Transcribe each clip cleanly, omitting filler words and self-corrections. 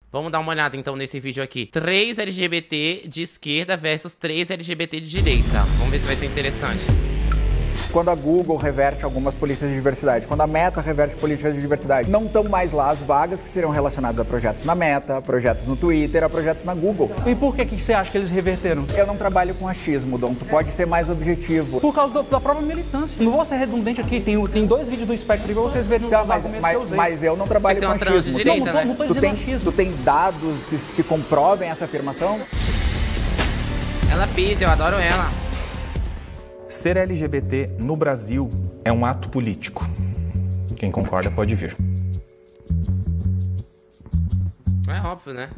Vamos dar uma olhada então nesse vídeo aqui. 3 LGBT de esquerda versus 3 LGBT de direita. Vamos ver se vai ser interessante. Quando a Google reverte algumas políticas de diversidade, quando a Meta reverte políticas de diversidade, não estão mais lá as vagas que seriam relacionadas a projetos na Meta, a projetos no Twitter, a projetos na Google. E por que você acha que eles reverteram? Eu não trabalho com achismo, Dom. Tu pode ser mais objetivo. Por causa da própria militância. Não vou ser redundante aqui, tem 2 vídeos do Spectre pra vocês verem os argumentos que eu usei. Mas eu não trabalho com achismo. Não tô dizendo achismo. Tu tem dados que comprovem essa afirmação? Ela pisa, eu adoro ela. Ser LGBT no Brasil é um ato político. Quem concorda pode vir. É óbvio, né?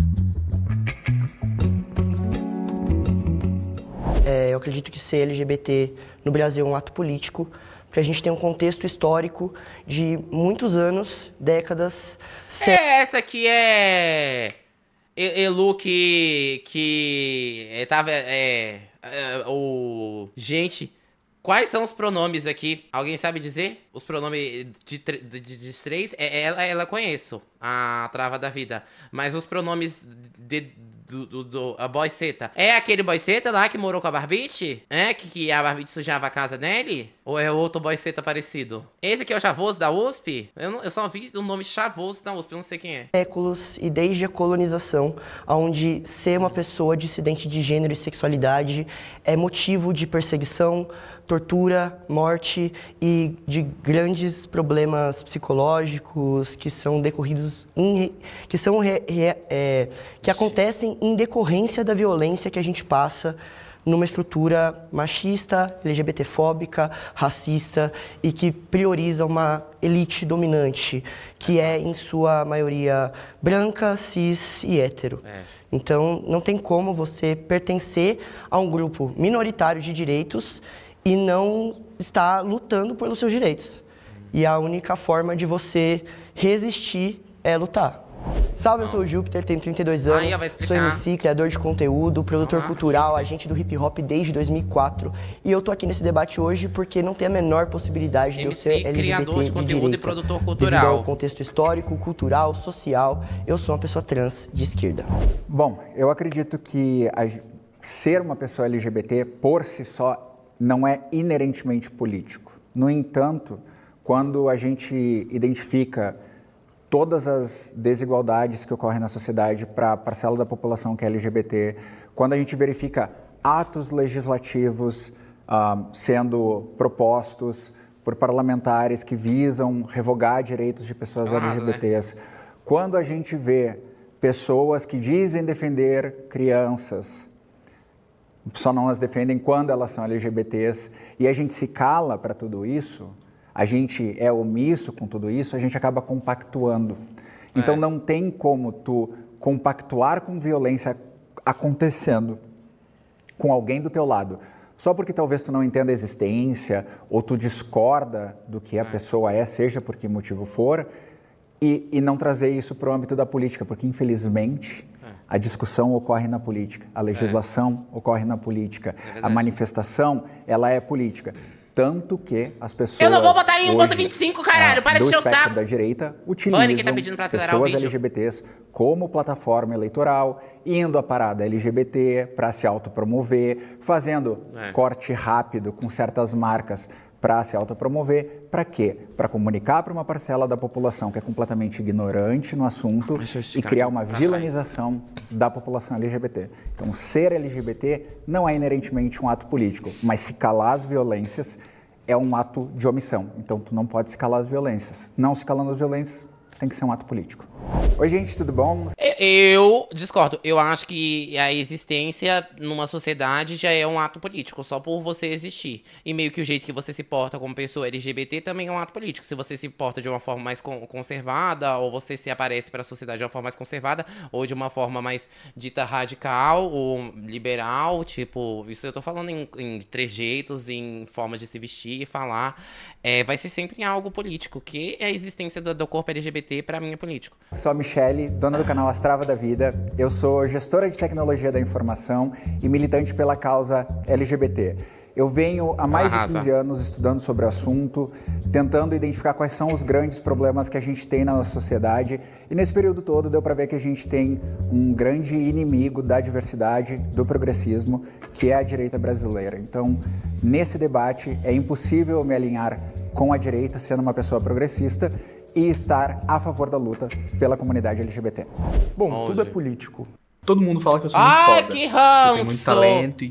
Eu acredito que ser LGBT no Brasil é um ato político, porque a gente tem um contexto histórico de muitos anos, décadas... Essa aqui é... Elu que tava... Gente... Quais são os pronomes aqui? Alguém sabe dizer? Os pronomes de 3? Ela conheço, a Trava da Vida. Mas os pronomes a boiceta. É aquele boiceta lá que morou com a Barbite? É? Que a Barbite sujava a casa dele? Ou é outro boiceta parecido? Esse aqui é o Chavoso da USP? Eu só vi o nome Chavoso da USP, eu não sei quem é. Séculos e desde a colonização, onde ser uma pessoa dissidente de gênero e sexualidade é motivo de perseguição, tortura, morte e de grandes problemas psicológicos que são decorridos que acontecem em decorrência da violência que a gente passa numa estrutura machista, LGBTfóbica, racista e que prioriza uma elite dominante, que é, em sua maioria, branca, cis e hétero. Então, não tem como você pertencer a um grupo minoritário de direitos e não estar lutando pelos seus direitos. E a única forma de você resistir é lutar. Salve, eu sou o Júpiter, tenho 32 anos, sou MC, criador de conteúdo, produtor cultural, agente do hip hop desde 2004. E eu tô aqui nesse debate hoje porque não tem a menor possibilidade de eu ser LGBT criador de conteúdo direita. E produtor cultural. Devido ao contexto histórico, cultural, social, eu sou uma pessoa trans de esquerda. Bom, eu acredito que ser uma pessoa LGBT por si só não é inerentemente político. No entanto, quando a gente identifica todas as desigualdades que ocorrem na sociedade para a parcela da população que é LGBT, quando a gente verifica atos legislativos sendo propostos por parlamentares que visam revogar direitos de pessoas LGBTs, quando a gente vê pessoas que dizem defender crianças, só não as defendem quando elas são LGBTs, e a gente se cala para tudo isso, a gente é omisso com tudo isso, a gente acaba compactuando. Então não tem como tu compactuar com violência acontecendo com alguém do teu lado, só porque talvez tu não entenda a existência, ou tu discorda do que a pessoa é, seja por que motivo for, e não trazer isso para o âmbito da política, porque infelizmente a discussão ocorre na política, a legislação ocorre na política, a manifestação, ela é política. Tanto que as pessoas... Eu não vou votar em 1.25, caralho, para de encher o saco. Do espectro da direita utilizam pessoas LGBTs como plataforma eleitoral, indo à parada LGBT para se autopromover, fazendo corte rápido com certas marcas para se autopromover. Para quê? Para comunicar para uma parcela da população que é completamente ignorante no assunto e criar uma vilanização da população LGBT. Então, ser LGBT não é inerentemente um ato político, mas se calar as violências é um ato de omissão. Então, tu não pode se calar as violências. Não se calando as violências, tem que ser um ato político. Oi, gente, tudo bom? Eu discordo. Eu acho que a existência numa sociedade já é um ato político, só por você existir. E meio que o jeito que você se porta como pessoa LGBT também é um ato político. Se você se porta de uma forma mais conservada, ou você se aparece para a sociedade de uma forma mais conservada, ou de uma forma mais dita radical ou liberal, tipo, isso eu tô falando em trejeitos, em formas de se vestir e falar, vai ser sempre algo político, que é a existência do corpo LGBT pra mim é político. Sou a Michele, dona do canal As Trava da Vida. Eu sou gestora de tecnologia da informação e militante pela causa LGBT. Eu venho há mais de 15 anos estudando sobre o assunto, tentando identificar quais são os grandes problemas que a gente tem na nossa sociedade. E nesse período todo deu para ver que a gente tem um grande inimigo da diversidade, do progressismo, que é a direita brasileira. Então, nesse debate, é impossível me alinhar com a direita, sendo uma pessoa progressista, e estar a favor da luta pela comunidade LGBT. Bom, tudo é político. Todo mundo fala que eu sou muito foda. Que ranço! Eu tenho muito talento.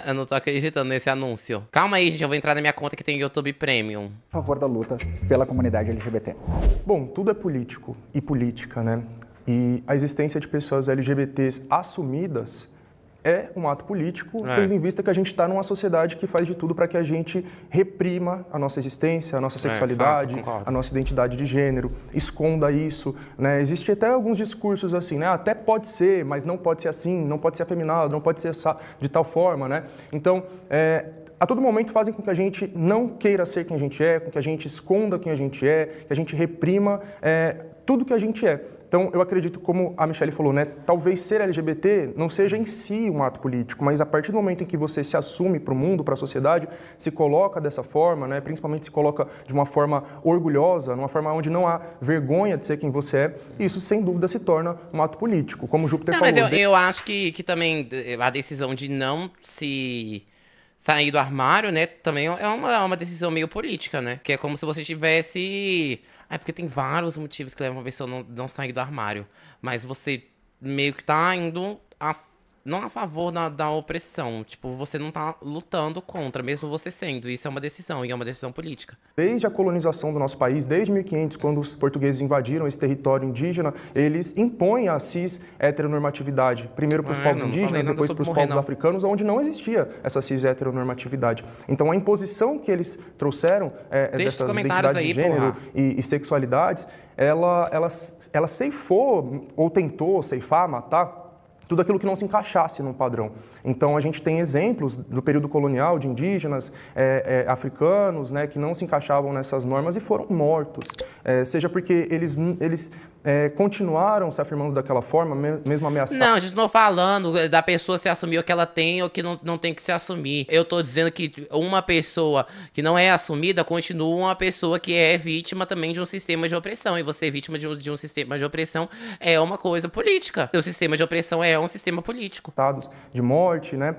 Eu não tô acreditando nesse anúncio. Calma aí, gente, eu vou entrar na minha conta que tem YouTube Premium. A favor da luta pela comunidade LGBT. Bom, tudo é político e política, né? E a existência de pessoas LGBTs assumidas é um ato político, tendo em vista que a gente está numa sociedade que faz de tudo para que a gente reprima a nossa existência, a nossa sexualidade, a nossa identidade de gênero, esconda isso, né? Existe até alguns discursos assim, né? Até pode ser, mas não pode ser assim, não pode ser afeminado, não pode ser de tal forma, né? Então, a todo momento fazem com que a gente não queira ser quem a gente é, com que a gente esconda quem a gente é, que a gente reprima tudo que a gente é. Então, eu acredito, como a Michelle falou, né, talvez ser LGBT não seja em si um ato político, mas a partir do momento em que você se assume para o mundo, para a sociedade, se coloca dessa forma, né, principalmente se coloca de uma forma orgulhosa, numa forma onde não há vergonha de ser quem você é, isso sem dúvida se torna um ato político, como o Júpiter falou. Mas eu acho que também a decisão de não se sair do armário, né, também é uma decisão meio política, né, que é como se você tivesse... porque tem vários motivos que levam a pessoa a não sair do armário. Mas você meio que tá indo não a favor da opressão. Tipo, você não tá lutando contra, mesmo você sendo. Isso é uma decisão, e é uma decisão política. Desde a colonização do nosso país, desde 1500, quando os portugueses invadiram esse território indígena, eles impõem a cis-heteronormatividade. Primeiro para os povos indígenas, depois para os povos africanos, onde não existia essa cis-heteronormatividade. Então, a imposição que eles trouxeram dessas identidades de gênero e sexualidades, ela ceifou, ou tentou ceifar, matar, tudo aquilo que não se encaixasse num padrão. Então, a gente tem exemplos do período colonial de indígenas, africanos, né, que não se encaixavam nessas normas e foram mortos. Seja porque eles continuaram se afirmando daquela forma, mesmo ameaçados. Não, a gente não falando da pessoa se assumir o que ela tem ou que não tem que se assumir. Eu tô dizendo que uma pessoa que não é assumida continua uma pessoa que é vítima também de um sistema de opressão. E você vítima de um sistema de opressão é uma coisa política. O sistema de opressão é um sistema político. De morte, né?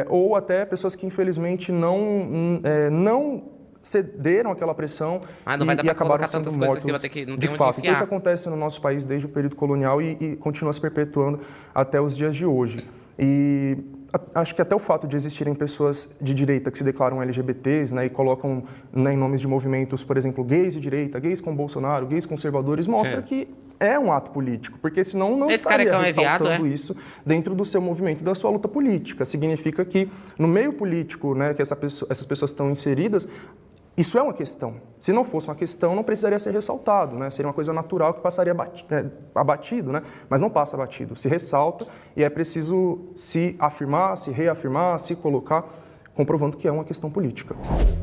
Ou até pessoas que infelizmente não cederam àquela pressão e acabaram sendo mortos de fato. Então isso acontece no nosso país desde o período colonial e continua se perpetuando até os dias de hoje. E acho que até o fato de existirem pessoas de direita que se declaram LGBTs, né, e colocam, né, em nomes de movimentos, por exemplo, gays de direita, gays com Bolsonaro, gays conservadores, mostra que é um ato político, porque senão não estaria ressaltando isso dentro do seu movimento, da sua luta política. Significa que no meio político, né, que essas pessoas estão inseridas, isso é uma questão. Se não fosse uma questão, não precisaria ser ressaltado, né? Seria uma coisa natural que passaria abatido, né? Mas não passa abatido, se ressalta e é preciso se afirmar, se reafirmar, se colocar, comprovando que é uma questão política.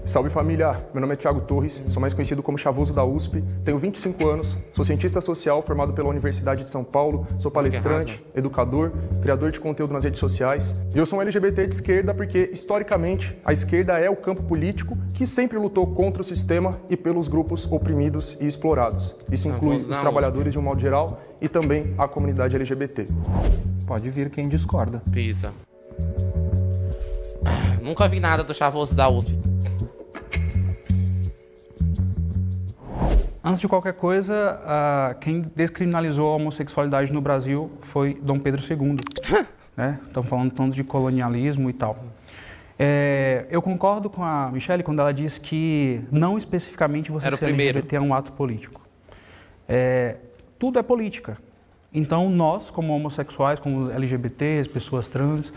Salve família, meu nome é Thiago Torres, sou mais conhecido como Chavoso da USP, tenho 25 anos, sou cientista social formado pela Universidade de São Paulo, sou palestrante, educador, criador de conteúdo nas redes sociais. E eu sou um LGBT de esquerda porque, historicamente, a esquerda é o campo político que sempre lutou contra o sistema e pelos grupos oprimidos e explorados. Isso inclui os trabalhadores de um modo geral e também a comunidade LGBT. Pode vir quem discorda. Pisa. Nunca vi nada do Chavoso da USP. Antes de qualquer coisa, quem descriminalizou a homossexualidade no Brasil foi Dom Pedro II. Né? Estamos falando tanto de colonialismo e tal. Eu concordo com a Michelle quando ela diz que não especificamente você ser LGBT é um ato político. Tudo é política. Então nós, como homossexuais, como LGBTs, pessoas trans,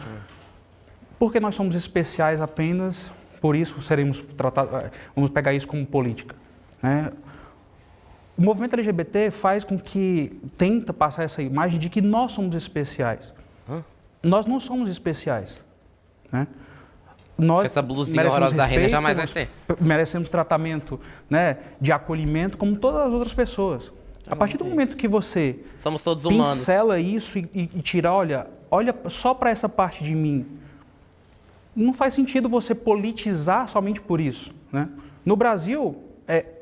porque nós somos especiais apenas, por isso seremos tratados, vamos pegar isso como política, né? O movimento LGBT faz com que tenta passar essa imagem de que nós somos especiais. Nós não somos especiais, né? Nós essa blusinha horrorosa da Rena jamais vai ser. Merecemos tratamento, né, de acolhimento como todas as outras pessoas. A partir do momento que você somos todos humanos, pincela isso e tira, olha só para essa parte de mim. não faz sentido você politizar somente por isso, né? No Brasil,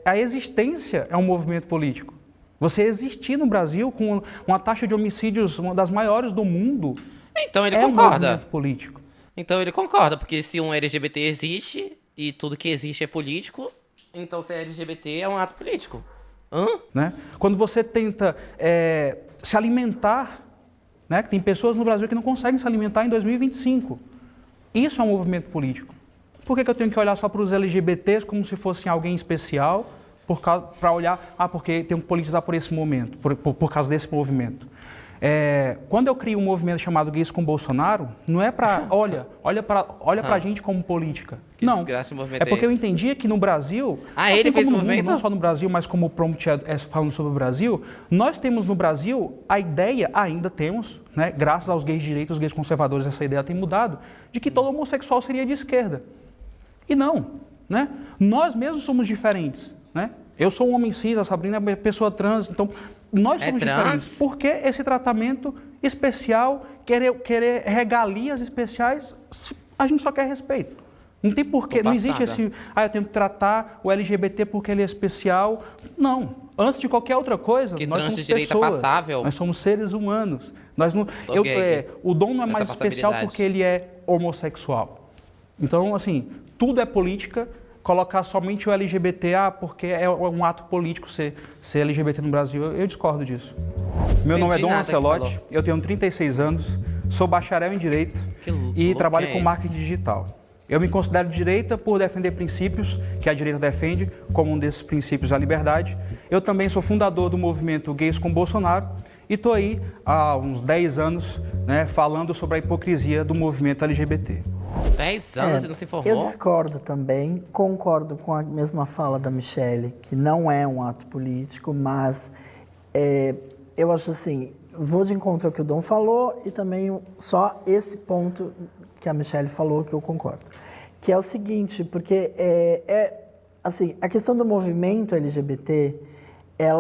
a existência é um movimento político. Você existir no Brasil com uma taxa de homicídios uma das maiores do mundo, então ele concorda. Um movimento político. Então ele concorda, porque se um LGBT existe e tudo que existe é político, então ser LGBT é um ato político. Né? Quando você tenta se alimentar, né? Tem pessoas no Brasil que não conseguem se alimentar em 2025. Isso é um movimento político. Por que eu tenho que olhar só para os LGBTs como se fossem alguém especial, para olhar, porque tenho que politizar por esse momento, por causa desse movimento? Quando eu crio um movimento chamado Gays com Bolsonaro, não é para, olha para a gente como política. Que não, movimento é porque eu entendia que no Brasil, ele fez no movimento? Mundo, não só no Brasil, mas como o prompt falando sobre o Brasil, nós temos no Brasil a ideia, ainda temos, né, graças aos gays de direita, os gays conservadores, essa ideia tem mudado, de que todo homossexual seria de esquerda. E não, né? Nós mesmos somos diferentes, né? Eu sou um homem cis, a Sabrina é pessoa trans, então nós somos diferentes. Por que esse tratamento especial, querer regalias especiais, a gente só quer respeito? Não tem porquê, não existe esse, eu tenho que tratar o LGBT porque ele é especial. Não, antes de qualquer outra coisa, nós somos pessoas, nós somos seres humanos. Nós não, o Dom não é mais especial porque ele é homossexual. Então, assim, tudo é política. Colocar somente o LGBT, porque é um ato político ser LGBT no Brasil, eu discordo disso. Meu nome é Dom Lancelotti, eu tenho 36 anos, sou bacharel em Direito e trabalho com marketing digital. Eu me considero de direita por defender princípios que a direita defende, como um desses princípios a liberdade. Eu também sou fundador do movimento Gays com Bolsonaro e estou aí há uns 10 anos, né, falando sobre a hipocrisia do movimento LGBT. 10 anos e não se formou? Eu discordo também, concordo com a mesma fala da Michelle, que não é um ato político, mas eu acho assim, vou de encontro ao que o Dom falou e também só esse ponto que a Michelle falou que eu concordo. Que é o seguinte, porque assim, a questão do movimento LGBT,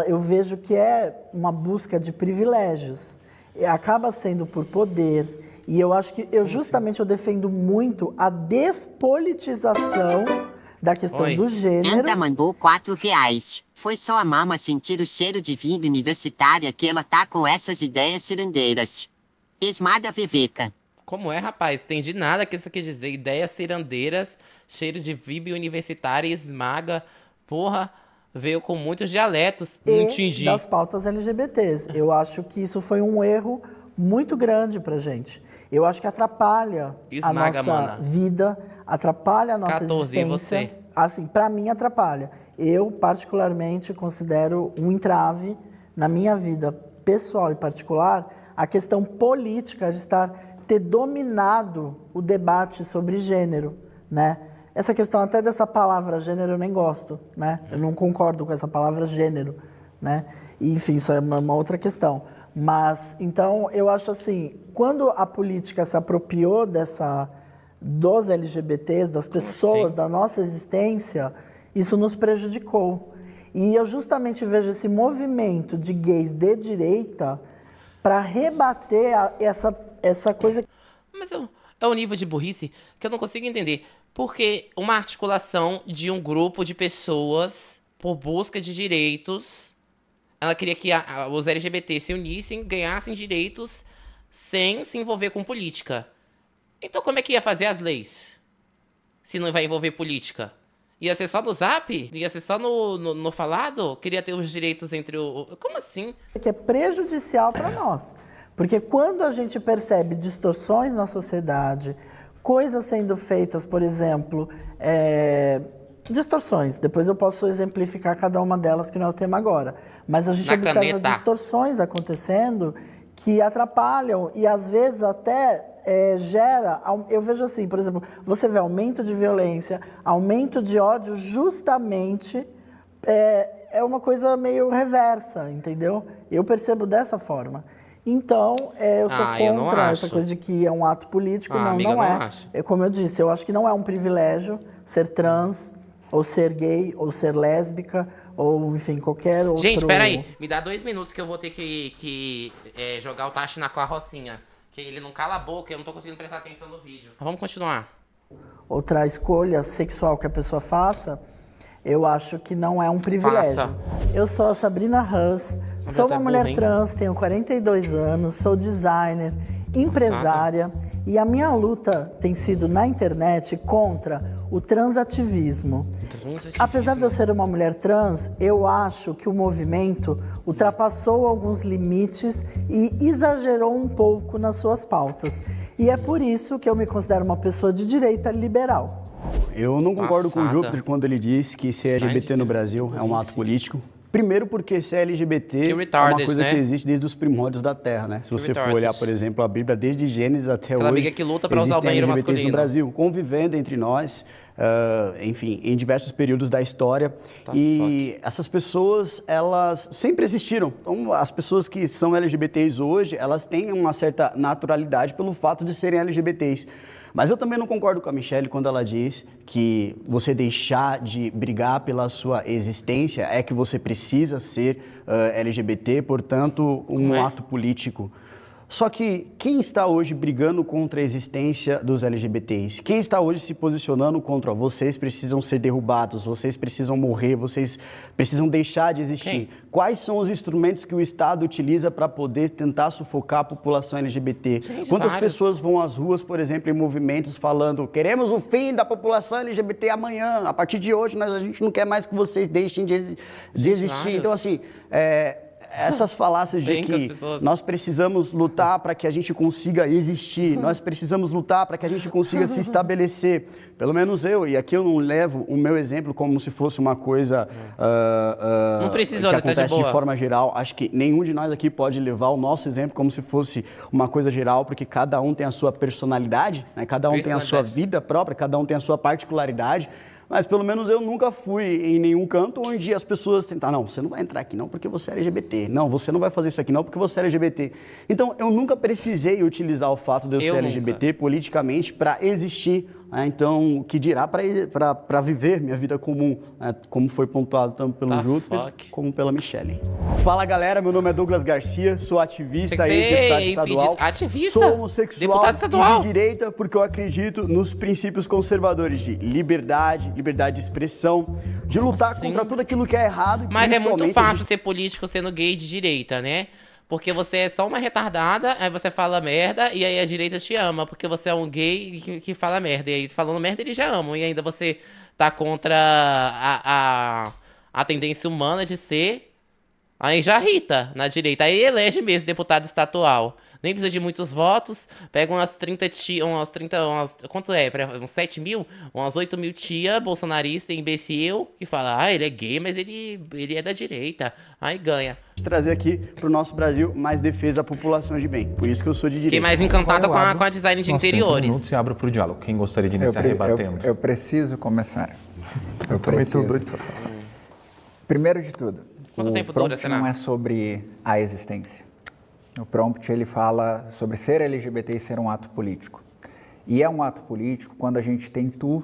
eu vejo que é uma busca de privilégios, acaba sendo por poder. E eu acho que eu defendo muito a despolitização da questão do gênero. Anda mandou R$4. Foi só a mama sentir o cheiro de vida universitária que ela tá com essas ideias cirandeiras. Esmada Viveca. Como é, rapaz? Entendi nada que isso quer dizer. Ideias cirandeiras, cheiro de vibe universitária, esmaga. Porra, veio com muitos dialetos. Não entendi. Das pautas LGBTs. Eu acho que isso foi um erro muito grande pra gente. Eu acho que atrapalha a nossa vida, atrapalha a nossa existência. 14, e você? Assim, pra mim atrapalha. Eu, particularmente, considero um entrave na minha vida pessoal e particular a questão política de ter dominado o debate sobre gênero, né? Essa questão até dessa palavra gênero eu nem gosto, né? Eu não concordo com essa palavra gênero, né? E, enfim, isso é uma outra questão. Mas, então, eu acho assim, quando a política se apropriou dos LGBTs, das pessoas, da nossa existência, isso nos prejudicou. E eu justamente vejo esse movimento de gays de direita para rebater essa coisa. Mas é um nível de burrice que eu não consigo entender. Porque uma articulação de um grupo de pessoas por busca de direitos... Ela queria que os LGBT se unissem, ganhassem direitos sem se envolver com política. Então como é que ia fazer as leis? Se não vai envolver política? Ia ser só no Zap? Ia ser só no falado? Queria ter os direitos entre o... Como assim? Que é prejudicial para nós. Porque quando a gente percebe distorções na sociedade, coisas sendo feitas, por exemplo... distorções, depois eu posso exemplificar cada uma delas, que não é o tema agora. Mas a gente observa distorções acontecendo que atrapalham e às vezes até gera... Eu vejo assim, por exemplo, você vê aumento de violência, aumento de ódio, justamente é uma coisa meio reversa, entendeu? Eu percebo dessa forma. Então, eu sou contra essa coisa de que é um ato político. Não é. Como eu disse, eu acho que não é um privilégio ser trans... ou ser gay, ou ser lésbica, ou, enfim, qualquer outro... Gente, peraí. Me dá 2 minutos que eu vou ter que jogar o Tashi na carrocinha. Que ele não cala a boca, eu não tô conseguindo prestar atenção no vídeo. Vamos continuar. outra escolha sexual que a pessoa faça, eu acho que não é um privilégio. Faça. Eu sou a Sabrina Huss, sou uma mulher trans, tenho 42 anos, sou designer, empresária, e a minha luta tem sido na internet contra o transativismo. Apesar de eu ser uma mulher trans, eu acho que o movimento ultrapassou alguns limites e exagerou um pouco nas suas pautas. E é por isso que eu me considero uma pessoa de direita liberal. Eu não concordo com o Júpiter quando ele diz que ser LGBT no Brasil é um ato político. Primeiro porque ser LGBT é uma coisa que existe desde os primórdios da Terra, né? Se você for olhar, por exemplo, a Bíblia desde Gênesis até hoje, amiga que luta para usar o banheiro masculino no Brasil, convivendo entre nós, enfim, em diversos períodos da história. Essas pessoas, elas sempre existiram. Então, as pessoas que são LGBTs hoje, elas têm uma certa naturalidade pelo fato de serem LGBTs. Mas eu também não concordo com a Michelle quando ela diz que você deixar de brigar pela sua existência é que você precisa ser LGBT, portanto, um ato político. Só que quem está hoje brigando contra a existência dos LGBTs? Quem está hoje se posicionando contra vocês precisam ser derrubados, vocês precisam morrer, vocês precisam deixar de existir? Quem? Quais são os instrumentos que o Estado utiliza para poder tentar sufocar a população LGBT? Quantas pessoas vão às ruas, por exemplo, em movimentos falando queremos o fim da população LGBT amanhã, a partir de hoje a gente não quer mais que vocês deixem de existir. Então, assim, essas falácias de que nós precisamos lutar para que a gente consiga existir, nós precisamos lutar para que a gente consiga se estabelecer. Pelo menos eu, e aqui eu não levo o meu exemplo como se fosse uma coisa não precisa, que acontece de forma geral. Acho que nenhum de nós aqui pode levar o nosso exemplo como se fosse uma coisa geral, porque cada um tem a sua personalidade, né? Cada um tem a sua vida própria, cada um tem a sua particularidade. Mas pelo menos eu nunca fui em nenhum canto onde as pessoas tentaram, não, você não vai entrar aqui não porque você é LGBT, não, você não vai fazer isso aqui não porque você é LGBT. Então eu nunca precisei utilizar o fato de eu ser LGBT politicamente para existir, né? Então, que dirá para viver minha vida comum, né? Como foi pontuado tanto pelo Júpiter como pela Michelle. Fala galera, meu nome é Douglas Garcia, sou ativista e ex-deputado estadual. Ativista? Sou homossexual e de direita porque eu acredito nos princípios conservadores de liberdade de expressão, de lutar contra tudo aquilo que é errado. Mas é muito fácil ser político sendo gay de direita, né? Porque você é só uma retardada, aí você fala merda, e aí a direita te ama, porque você é um gay que fala merda. E aí, falando merda, eles já amam. E ainda você tá contra a tendência humana de ser, aí já irrita na direita. Aí elege mesmo deputado estadual. Nem precisa de muitos votos, pega umas 30 quanto é? Uns 7 mil? Umas 8 mil tia bolsonarista, imbecil, que fala, ele é gay, mas ele é da direita. Aí ganha. Trazer aqui pro nosso Brasil mais defesa à população de bem. Por isso que eu sou de direita. Fiquei mais encantada com a design de interiores. Minutos e abro pro diálogo. Quem gostaria de iniciar rebatendo? Eu preciso começar. Eu também estou doido pra falar. Primeiro de tudo, quanto tempo dura, não é sobre a existência. O prompt, ele fala sobre ser LGBT e ser um ato político. E é um ato político quando a gente tem tu,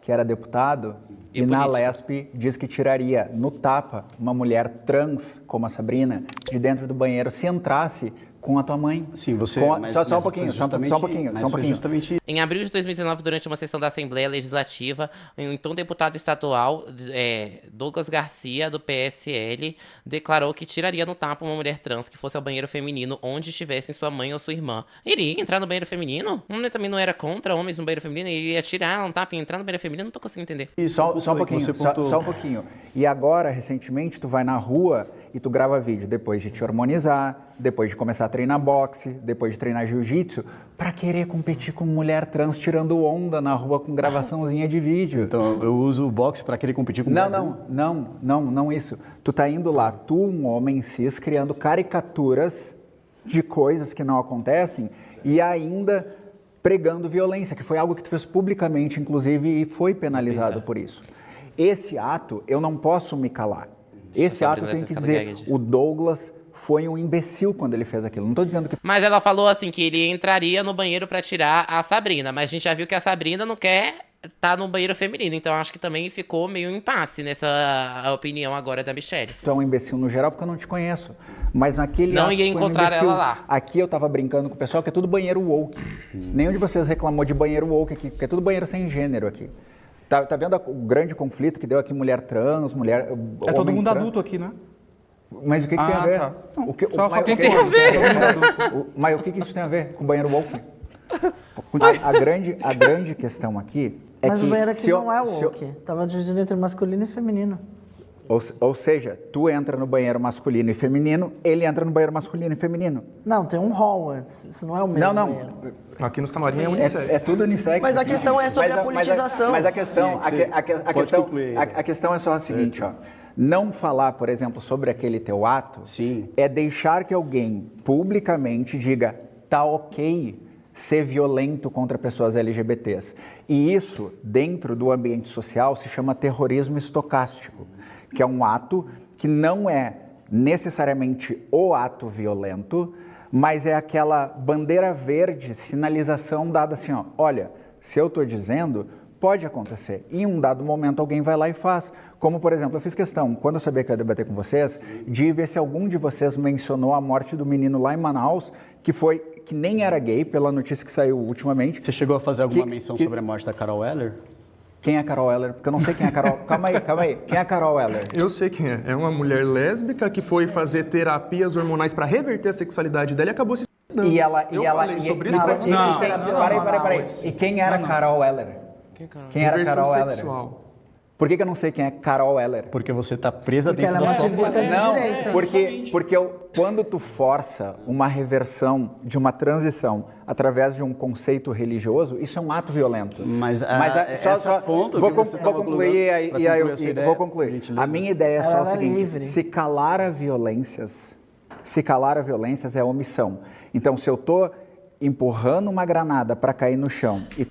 que era deputado, e na Lesp diz que tiraria no tapa uma mulher trans, como a Sabrina, de dentro do banheiro se entrasse com a tua mãe. Sim, você... Só um pouquinho. Em abril de 2019, durante uma sessão da Assembleia Legislativa, o então deputado estadual, Douglas Garcia, do PSL, declarou que tiraria no tapa uma mulher trans que fosse ao banheiro feminino onde estivessem sua mãe ou sua irmã. Iria entrar no banheiro feminino? Ele também não era contra homens no banheiro feminino? Ele ia tirar no tapa e entrar no banheiro feminino? Não tô conseguindo entender. Só um pouquinho. E agora, recentemente, tu vai na rua e tu grava vídeo depois de te hormonizar, depois de começar a treinar boxe, depois de treinar jiu-jitsu, pra querer competir com mulher trans tirando onda na rua com gravaçãozinha de vídeo. Então, eu uso o boxe pra querer competir com mulher trans? Não isso. Tu tá indo lá, tu, um homem cis, criando caricaturas de coisas que não acontecem e ainda pregando violência, que foi algo que tu fez publicamente, inclusive, e foi penalizado por isso. Esse ato, eu não posso me calar. Esse ato eu tenho que dizer, o Douglas foi um imbecil quando ele fez aquilo. Não tô dizendo que... Mas ela falou assim, que ele entraria no banheiro pra tirar a Sabrina. Mas a gente já viu que a Sabrina não quer tá no banheiro feminino. Então acho que também ficou meio impasse nessa opinião agora da Michelle. Tu é um imbecil no geral porque eu não te conheço. Mas naquele não ia encontrar ela lá. Aqui eu tava brincando com o pessoal que é tudo banheiro woke. Nenhum de vocês reclamou de banheiro woke aqui, porque é tudo banheiro sem gênero aqui. Tá vendo o grande conflito que deu aqui mulher trans, mulher... É todo mundo trans. Adulto aqui, né? Mas o que tem a ver? Tá. Não, o que tem a ver? Mas o que isso tem a ver com o banheiro woke? A grande questão aqui é mas que... Mas o banheiro aqui não é woke. Tava dividido entre masculino e feminino. Ou seja, tu entra no banheiro masculino e feminino, ele entra no banheiro masculino e feminino. Não, tem um hall antes. Isso não é o mesmo banheiro. Aqui nos camarim é unissex. É tudo unissex. Mas a questão é sobre a politização. Mas a questão é só a seguinte, ó. Não falar, por exemplo, sobre aquele teu ato é deixar que alguém publicamente diga, tá ok ser violento contra pessoas LGBTs. E isso, dentro do ambiente social, se chama terrorismo estocástico, que é um ato que não é necessariamente o ato violento, mas é aquela bandeira verde, sinalização dada assim, ó, olha, se eu estou dizendo, pode acontecer. E em um dado momento alguém vai lá e faz. Como, por exemplo, eu fiz questão, quando eu sabia que eu ia debater com vocês, de ver se algum de vocês mencionou a morte do menino lá em Manaus, que nem era gay, pela notícia que saiu ultimamente. Você chegou a fazer alguma menção sobre a morte da Carol Weller? Quem é a Carol Weller? Porque eu não sei quem é a Carol... Calma aí. Quem é a Carol Weller? Eu sei quem é. É uma mulher lésbica que foi fazer terapias hormonais para reverter a sexualidade dela e acabou se suicidando. Falei sobre isso. Peraí. E quem era Carol Weller? Quem era Carol Weller? Sexual. Por que eu não sei quem é Carol Weller? Porque você tá presa dentro da sua... Porque ela é uma ativista de direita. Porque quando tu força uma reversão de uma transição através de um conceito religioso, isso é um ato violento. Vou concluir. A minha ideia é só o seguinte, se calar a violências é omissão. Então, se eu tô empurrando uma granada para cair no chão e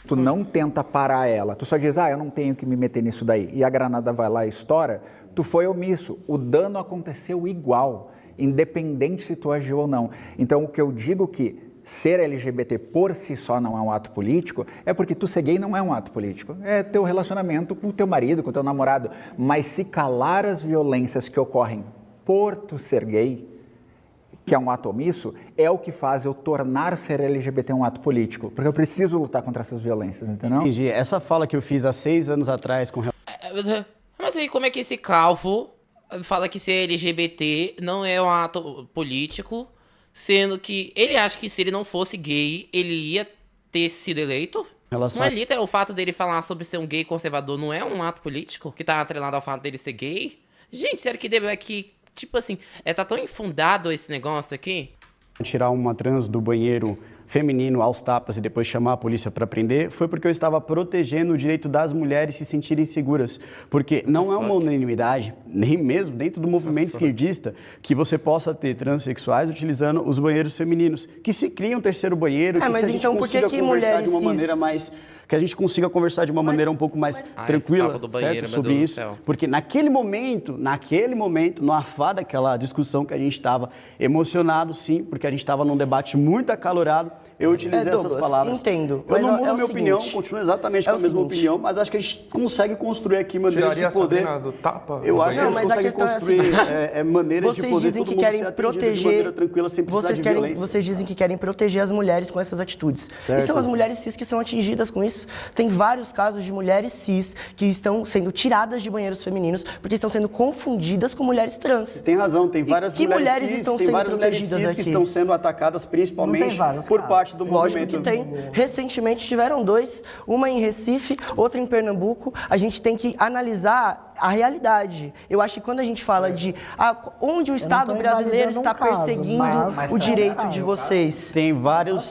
tu não tenta parar ela, tu só diz, eu não tenho que me meter nisso daí, e a granada vai lá e estoura, tu foi omisso, o dano aconteceu igual, independente se tu agiu ou não. Então, o que eu digo que ser LGBT por si só não é um ato político, é porque tu ser gay não é um ato político, é teu relacionamento com o teu marido, com o teu namorado, mas se calar as violências que ocorrem por tu ser gay, que é um ato omisso, é o que faz eu tornar ser LGBT um ato político. Porque eu preciso lutar contra essas violências, entendeu? Entendi. Essa fala que eu fiz há 6 anos atrás com... Mas aí como é que esse calvo fala que ser LGBT não é um ato político, sendo que ele acha que se ele não fosse gay, ele ia ter sido eleito? Não é literal o fato dele falar sobre ser um gay conservador, não é um ato político? Que tá atrelado ao fato dele ser gay? Gente, sério que deve aqui... Tipo assim, tá tão infundado esse negócio aqui? Tirar uma trans do banheiro feminino aos tapas e depois chamar a polícia para prender, foi porque eu estava protegendo o direito das mulheres se sentirem seguras. Porque não é uma unanimidade, nem mesmo dentro do movimento esquerdista, que você possa ter transexuais utilizando os banheiros femininos, que se cria um terceiro banheiro, que se a gente consiga conversar de uma maneira mais... que a gente consiga conversar de uma maneira um pouco mais tranquila, certo? Sobre isso, porque naquele momento, no afá daquela discussão que a gente estava emocionado, sim, porque a gente estava num debate muito acalorado, eu utilizei essas palavras. Entendo. Eu não mudo a minha opinião, continuo exatamente com a mesma opinião, mas acho que a gente consegue construir aqui maneiras de poder... do tapa? Eu acho que a gente consegue construir maneiras de poder todo mundo ser atendido de maneira tranquila, sem precisar de violência. Vocês dizem que querem proteger as mulheres com essas atitudes. Certo. E são as mulheres cis que são atingidas com isso. Tem vários casos de mulheres cis que estão sendo tiradas de banheiros femininos porque estão sendo confundidas com mulheres trans. Tem razão, tem várias mulheres cis que estão sendo atacadas principalmente por parte do Lógico movimento. que tem. Recentemente tiveram 2, uma em Recife, outra em Pernambuco. A gente tem que analisar a realidade. Eu acho que quando a gente fala de onde o Estado brasileiro está perseguindo o direito de vocês. Tem vários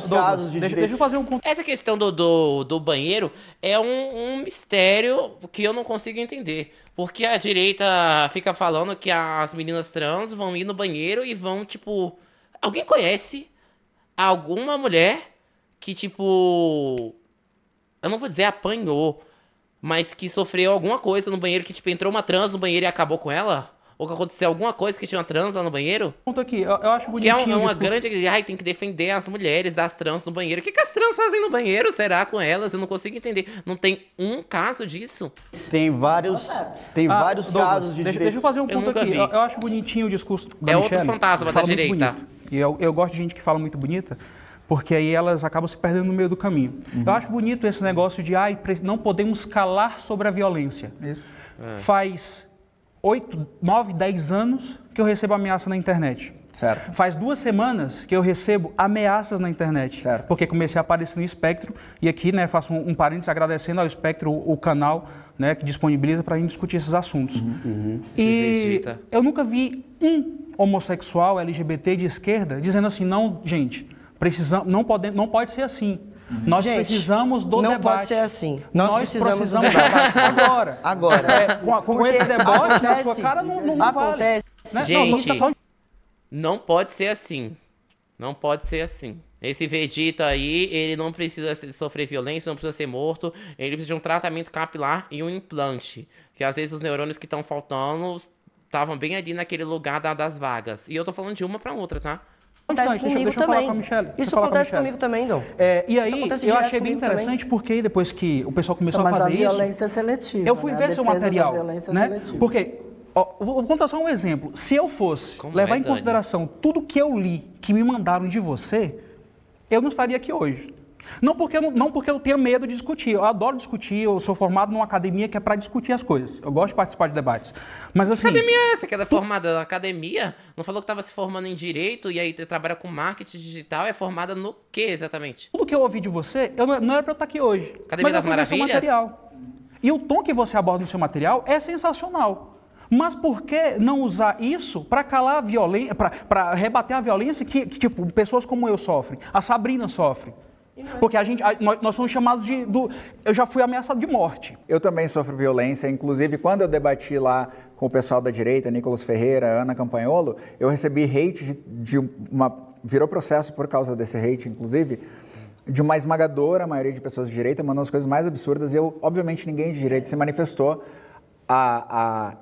casos de direito. Deixa eu fazer um ponto. Essa questão do banheiro é um mistério que eu não consigo entender. Porque a direita fica falando que as meninas trans vão ir no banheiro e vão, tipo... Alguém conhece alguma mulher que, tipo... Eu não vou dizer apanhou, mas que sofreu alguma coisa no banheiro, que, tipo, entrou uma trans no banheiro e acabou com ela? Ou que aconteceu alguma coisa que tinha uma trans lá no banheiro? Ponto aqui, eu acho bonitinho. Que é uma grande... Ai, tem que defender as mulheres das trans no banheiro. O que as trans fazem no banheiro, será, com elas? Eu não consigo entender. Não tem um caso disso? Tem vários Douglas, casos de direitos. Deixa eu fazer um ponto aqui. Eu acho bonitinho o discurso da Michelle, outro fantasma da direita. E eu gosto de gente que fala muito bonita, porque aí elas acabam se perdendo no meio do caminho. Eu acho bonito esse negócio de não podemos calar sobre a violência. Isso. Faz 8, 9, 10 anos que eu recebo ameaça na internet. Certo. Faz 2 semanas que eu recebo ameaças na internet. Certo. Porque comecei a aparecer no Espectro. E aqui, né, faço um parênteses agradecendo ao Espectro o canal, né, que disponibiliza para a gente discutir esses assuntos. E eu nunca vi um homossexual LGBT de esquerda dizendo assim, não, gente, não pode ser assim. Nós precisamos do debate. Não pode ser assim. Nós precisamos do debate. Agora. Com esse deboche na sua cara, não vale. Né? Gente, não pode ser assim. Não pode ser assim. Esse Vegeta aí, ele não precisa sofrer violência, não precisa ser morto. Ele precisa de um tratamento capilar e um implante. Que às vezes os neurônios que estão faltando estavam bem ali naquele lugar das vagas. E eu tô falando de uma pra outra, tá? Acontece comigo também. Isso acontece comigo também, Dom. E aí, eu achei bem interessante porque depois que o pessoal começou a fazer isso... Mas a violência é seletiva. Eu fui ver seu material, né? Porque, vou contar só um exemplo. Se eu fosse levar em consideração tudo que eu li, que me mandaram de você, eu não estaria aqui hoje. Não porque eu tenha medo de discutir. Eu adoro discutir, eu sou formado numa academia que é para discutir as coisas. Eu gosto de participar de debates. Mas assim... Que academia é essa? Que é formada na academia? Não falou que estava se formando em Direito e aí trabalha com marketing digital? É formada no que exatamente? Tudo que eu ouvi de você, não era para eu estar aqui hoje. Academia das Maravilhas? Material. E o tom que você aborda no seu material é sensacional. Mas por que não usar isso para calar a violência, para rebater a violência que, tipo, pessoas como eu sofrem, a Sabrina sofre? Porque nós somos chamados eu já fui ameaçado de morte. Eu também sofro violência, inclusive quando eu debati lá com o pessoal da direita, Nicolas Ferreira, Ana Campanholo, eu recebi hate virou processo por causa desse hate, inclusive, de uma esmagadora maioria de pessoas de direita, mandando as coisas mais absurdas, e obviamente ninguém de direita se manifestou. A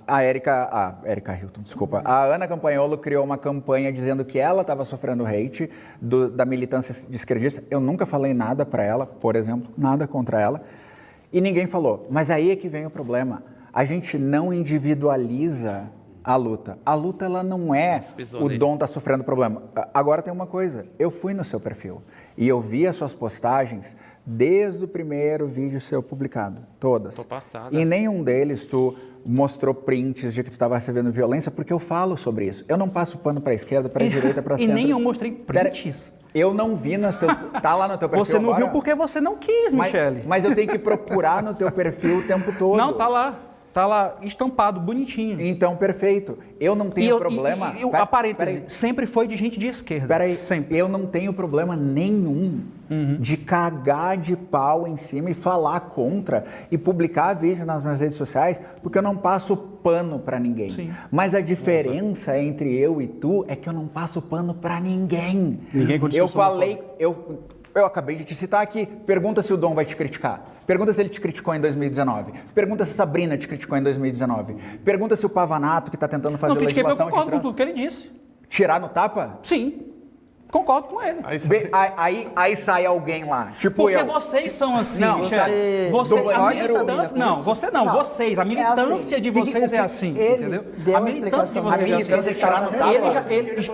Hilton, desculpa. A Ana Campanholo criou uma campanha dizendo que ela estava sofrendo hate da militância de esquerdista. Eu nunca falei nada para ela, por exemplo, nada contra ela. E ninguém falou. Mas aí é que vem o problema. A gente não individualiza a luta. A luta, ela não é o Dom tá sofrendo problema. Agora tem uma coisa. Eu fui no seu perfil e eu vi as suas postagens desde o primeiro vídeo seu publicado, todas. Tô passada. Em nenhum deles tu mostrou prints de que tu estava recebendo violência, porque eu falo sobre isso. Eu não passo pano para a esquerda, para a direita, para centro. E nem eu mostrei prints. Eu não vi nos teus... Tá lá no teu perfil Você não agora? Viu porque você não quis, Michele. Mas eu tenho que procurar no teu perfil o tempo todo. Não, tá lá. Tá lá estampado, bonitinho. Então, perfeito. Eu não tenho problema... A parêntese, sempre foi de gente de esquerda. Peraí, sempre. Eu não tenho problema nenhum de cagar de pau em cima e falar contra e publicar vídeo nas minhas redes sociais, porque eu não passo pano pra ninguém. Sim. Mas a diferença entre eu e tu é que eu não passo pano pra ninguém. Eu falei... Eu acabei de te citar aqui. Pergunta se o Dom vai te criticar. Pergunta se ele te criticou em 2019. Pergunta se Sabrina te criticou em 2019. Pergunta se o Pavanato, que está tentando fazer legislação... Eu concordo com tudo que ele disse. Tirar no tapa? Sim. Concordo com ele. Aí sai alguém lá. Tipo porque vocês são assim. Não, vocês. A militância de vocês é assim. Entendeu? A militância de vocês é tirar no tapa.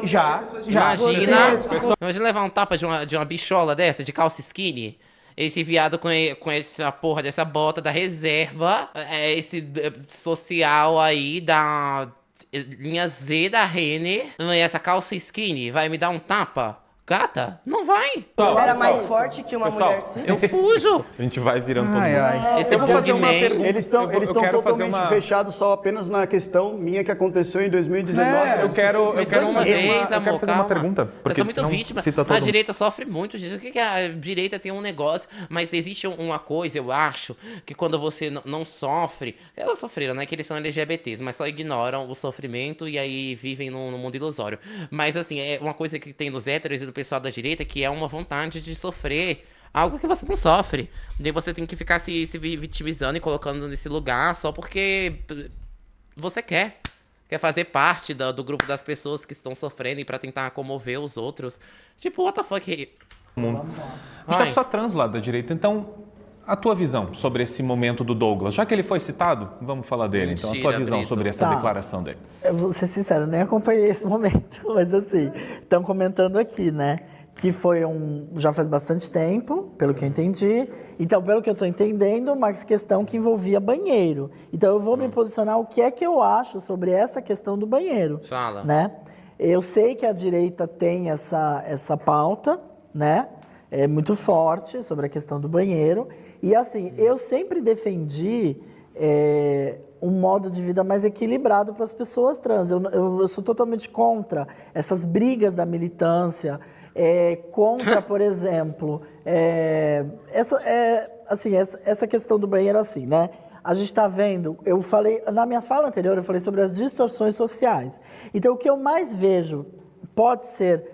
Já. Imagina levar um tapa de uma bichola dessa, de calça skinny. Esse viado com essa porra dessa bota da reserva, esse social aí da linha Z da Renner, e essa calça skinny, vai me dar um tapa? Gata, não vai. Era mais forte que uma mulher sim. Eu fujo. A gente vai virando todo mundo. Esse é o Bugman. Eles estão totalmente fechados só apenas na questão minha que aconteceu em 2019. Eu quero fazer uma pergunta. Porque eu sou muito vítima. A direita sofre muito disso. O que a direita tem um negócio? Mas existe uma coisa, eu acho, que quando você não sofre... Elas sofreram, né? Que eles são LGBTs, mas só ignoram o sofrimento e aí vivem num mundo ilusório. Mas assim, é uma coisa que tem nos héteros e do pessoal da direita, que é uma vontade de sofrer algo que você não sofre. E aí você tem que ficar se vitimizando e colocando nesse lugar só porque você quer. quer fazer parte do grupo das pessoas que estão sofrendo e pra tentar comover os outros. Tipo, what the fuck? A gente tá com só trans do lado da direita, então a tua visão sobre esse momento do Douglas, já que ele foi citado, vamos falar dele. Mentira, então, a tua visão sobre essa declaração dele. Eu vou ser sincero, nem acompanhei esse momento, mas assim, estão comentando aqui, né? Que foi já faz bastante tempo, pelo que eu entendi. Então, pelo que eu estou entendendo, uma questão que envolvia banheiro. Então, eu vou me posicionar o que é que eu acho sobre essa questão do banheiro. Fala. Né? Eu sei que a direita tem essa pauta, né? É muito forte sobre a questão do banheiro. E assim, eu sempre defendi um modo de vida mais equilibrado para as pessoas trans. Eu sou totalmente contra essas brigas da militância, contra, por exemplo, essa questão do banheiro assim, né? A gente está vendo, eu falei, na minha fala anterior, eu falei sobre as distorções sociais. Então, o que eu mais vejo pode ser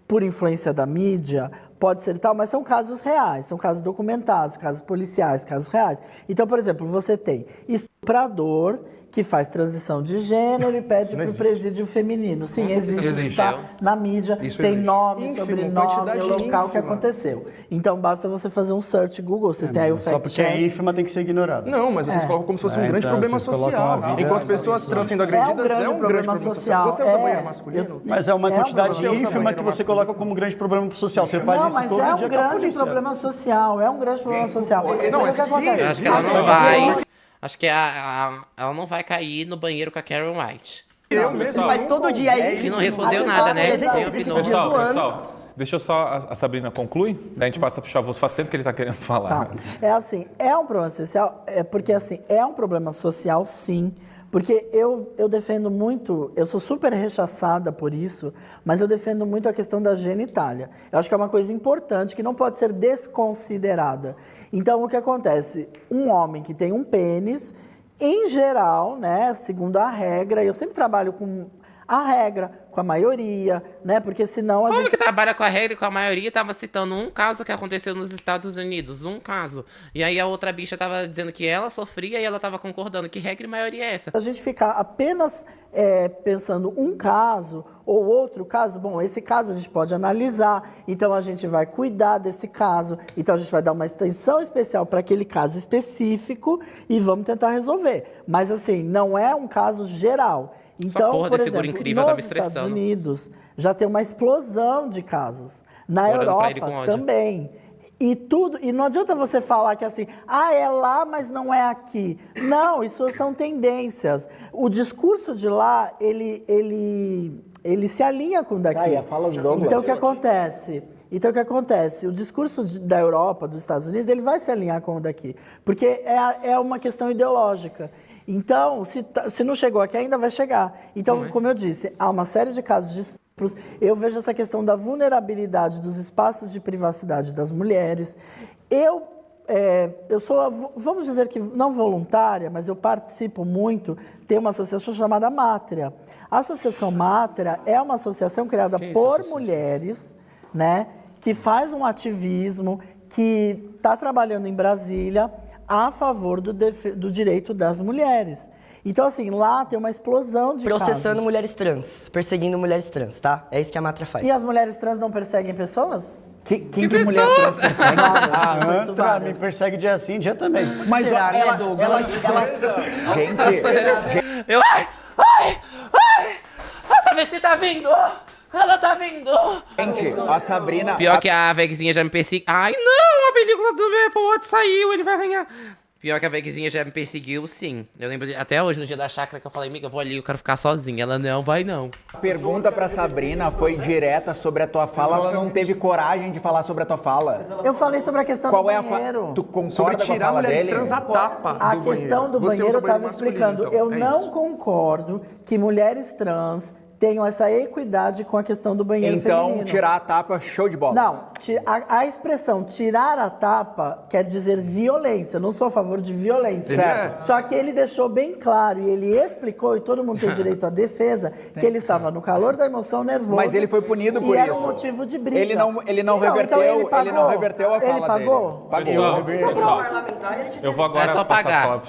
por influência da mídia, pode ser tal, mas são casos reais, são casos documentados, casos policiais, casos reais. Então, por exemplo, você tem estuprador que faz transição de gênero e pede para o presídio feminino. Sim, existe. Está na mídia, isso tem nome, sobrenome, local que aconteceu. Então, basta você fazer um search Google, vocês têm aí o fact-check. Só porque é ínfima tem que ser ignorado. Não, mas vocês colocam como se fosse um grande problema social. Enquanto pessoas trans sendo agredidas, é um grande problema social. Você usa banheiro masculino? Mas é uma quantidade ínfima que você coloca como grande problema social. Você faz isso todo dia com a polícia. Não, mas é um grande problema social, é um grande problema social. Não, o que acontece? Acho que ela não vai... Acho que ela não vai cair no banheiro com a Karen White. Eu mesmo. Faz todo dia isso. E não respondeu nada, né? Pessoal, deixa eu só a Sabrina conclui, daí a gente passa pro Chavoso. Faz tempo que ele tá querendo falar. Tá. É assim, é um problema social, porque assim, é um problema social sim, porque eu defendo muito, eu sou super rechaçada por isso, mas eu defendo muito a questão da genitália. Eu acho que é uma coisa importante que não pode ser desconsiderada. Então, o que acontece? Um homem que tem um pênis, em geral, né, segundo a regra, eu sempre trabalho com a regra, com a maioria, né? Porque senão Como que trabalha com a regra e com a maioria? Tava citando um caso que aconteceu nos Estados Unidos, um caso. E aí a outra bicha tava dizendo que ela sofria e ela tava concordando. Que regra e maioria é essa? A gente ficar apenas pensando um caso ou outro caso, bom, esse caso a gente pode analisar, então a gente vai cuidar desse caso, então a gente vai dar uma extensão especial para aquele caso específico e vamos tentar resolver. Mas assim, não é um caso geral. Então, por exemplo, nos Estados Unidos já tem uma explosão de casos. Na Europa também. E não adianta você falar que assim, é lá, mas não é aqui. Não, isso são tendências. O discurso de lá, ele se alinha com o daqui. Fala de Douglas. Então, o que acontece? O discurso da Europa, dos Estados Unidos, ele vai se alinhar com o daqui. Porque é uma questão ideológica. Então, se não chegou aqui, ainda vai chegar. Então, como eu disse, há uma série de casos de estupros. Eu vejo essa questão da vulnerabilidade dos espaços de privacidade das mulheres. Eu sou, vamos dizer que não voluntária, mas eu participo muito, tem uma associação chamada Mátria. A Associação Mátria é uma associação criada por mulheres, né, que faz um ativismo, que está trabalhando em Brasília a favor do direito das mulheres. Então, assim, lá tem uma explosão de Processando casos. mulheres trans, perseguindo mulheres trans, tá? É isso que a Mátria faz. E as mulheres trans não perseguem pessoas? Que mulher trans persegue? A me persegue dia sim, dia também. Mas ela Gente... A travesti tá vindo! Ela tá vindo! Gente, a Sabrina... Pior que a Vegzinha já me perseguiu. Ai, não! A película do meu pote saiu, ele vai ganhar. Pior que a Vegzinha já me perseguiu, sim. Eu lembro até hoje, no dia da chácara, que eu falei, amiga, eu vou ali, eu quero ficar sozinha. Ela, não, vai não. A pergunta pra Sabrina foi direta sobre a tua fala, ela não teve coragem de falar sobre a tua fala. Eu falei sobre a questão do banheiro. Tu concorda com a fala dele? Trans a tapa a questão do banheiro eu estava explicando. Então. Eu não concordo que mulheres trans tenham essa equidade com a questão do banheiro feminino. Então, tirar a tapa, show de bola. Não, a expressão tirar a tapa quer dizer violência. Eu não sou a favor de violência. Certo. Só que ele deixou bem claro e ele explicou, e todo mundo tem direito à defesa, que ele estava no calor da emoção, nervoso. Mas ele foi punido por isso. E era um motivo de briga. Ele não reverteu a fala ele pagou? Dele. Pagou. Eu vou agora só pagar.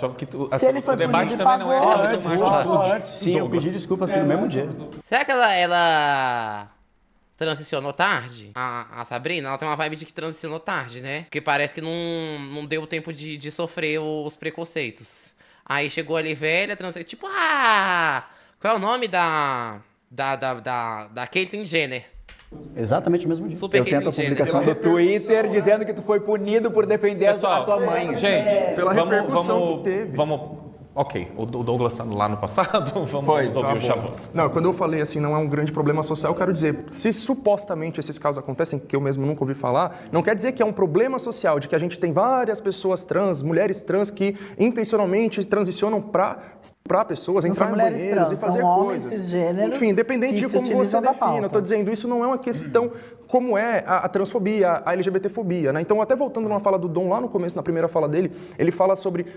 Se ele foi o debate punido, também não é Antes, sim, eu pedi desculpa assim no mesmo dia. Será que ela transicionou tarde? A Sabrina, ela tem uma vibe de que transicionou tarde, né? Porque parece que não deu tempo de sofrer os preconceitos. Aí chegou ali velha, tipo, qual é o nome da Caitlyn Jenner? Exatamente o mesmo dia. Eu tento a publicação do Twitter dizendo que tu foi punido por defender a tua mãe. Gente, pela repercussão que teve. Ok, o Douglas tá lá no passado, vamos ouvir o Chavos. Não, quando eu falei assim, não é um grande problema social, eu quero dizer, se supostamente esses casos acontecem, que eu mesmo nunca ouvi falar, não quer dizer que é um problema social, de que a gente tem várias pessoas trans, mulheres trans, que intencionalmente transicionam para pessoas entrar em banheiros e fazer coisas. Enfim, independente de como você defina, eu tô dizendo, isso não é uma questão como é a transfobia, a LGBTfobia, né? Então, até voltando numa fala do Dom, lá no começo, na primeira fala dele, ele fala sobre,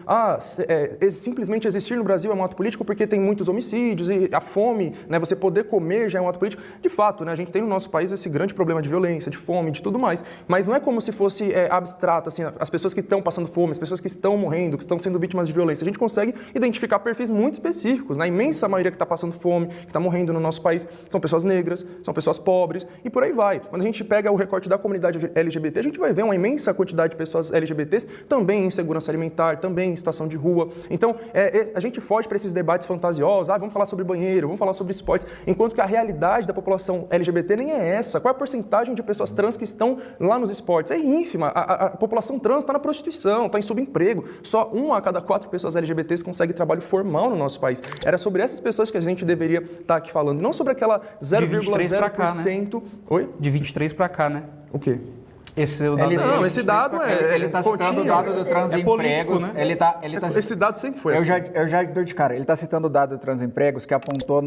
simplesmente existir no Brasil é um ato político porque tem muitos homicídios e a fome, né, você poder comer já é um ato político. De fato, né, a gente tem no nosso país esse grande problema de violência, de fome, de tudo mais, mas não é como se fosse abstrato, assim, as pessoas que estão passando fome, as pessoas que estão morrendo, que estão sendo vítimas de violência. A gente consegue identificar perfis muito específicos, né? A imensa maioria que está passando fome, que está morrendo no nosso país, são pessoas negras, são pessoas pobres e por aí vai. Quando a gente pega o recorte da comunidade LGBT, a gente vai ver uma imensa quantidade de pessoas LGBTs também em insegurança alimentar, também em situação de rua. Então, a gente foge para esses debates fantasiosos, vamos falar sobre banheiro, vamos falar sobre esportes, enquanto que a realidade da população LGBT nem é essa. Qual é a porcentagem de pessoas trans que estão lá nos esportes? É ínfima. A população trans está na prostituição, está em subemprego. Só 1 a cada 4 pessoas LGBTs consegue trabalho formal no nosso país. Era sobre essas pessoas que a gente deveria estar aqui falando, não sobre aquela 0,0%... Né? Oi? De 23 para cá, né? O quê? Esse dado ele está citando o dado do Transempregos. Né? Esse dado sempre foi assim. Eu já dou de cara. Ele está citando o dado do Transempregos que apontou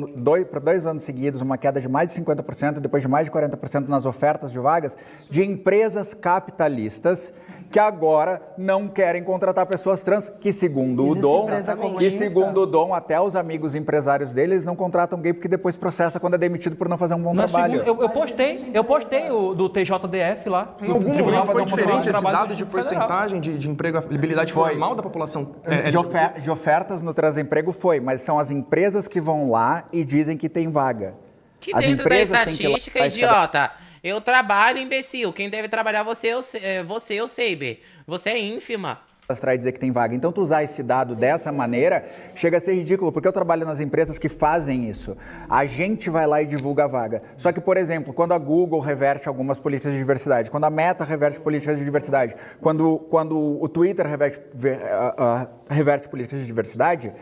para 2 anos seguidos uma queda de mais de 50%, depois de mais de 40% nas ofertas de vagas de empresas capitalistas que agora não querem contratar pessoas trans, que segundo o Dom, até os amigos empresários deles não contratam gay porque depois processa quando é demitido por não fazer um bom trabalho. Eu postei o do TJDF lá. Em algum momento foi diferente esse dado de porcentagem de empregabilidade formal da população? De ofertas no Transemprego foi, mas são as empresas que vão lá e dizem que tem vaga. Que dentro da estatística, idiota... Eu trabalho, imbecil. Quem deve trabalhar você é o Saber. Você é ínfima. Para dizer que tem vaga. Então, tu usar esse dado dessa maneira chega a ser ridículo, porque eu trabalho nas empresas que fazem isso. A gente vai lá e divulga a vaga. Só que, por exemplo, quando a Google reverte algumas políticas de diversidade, quando a Meta reverte políticas de diversidade, quando o Twitter reverte políticas de diversidade,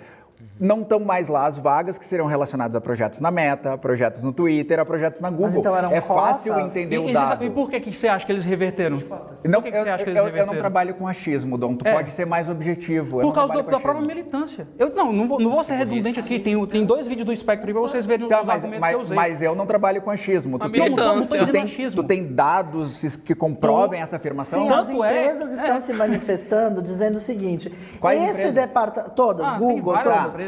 não estão mais lá as vagas que serão relacionadas a projetos na Meta, a projetos no Twitter, a projetos na Google. Então é fácil entender o dado. E por que você acha que eles reverteram? Eu não trabalho com achismo, Dom. Tu pode ser mais objetivo. Por causa da própria militância. Eu não vou ser redundante aqui. Tem 2 vídeos do Spectrum para vocês verem os argumentos que eu usei. Mas eu não trabalho com achismo. Tu tem dados que comprovem essa afirmação? Sim, as empresas estão se manifestando dizendo o seguinte. Este departamento... Todas, Google,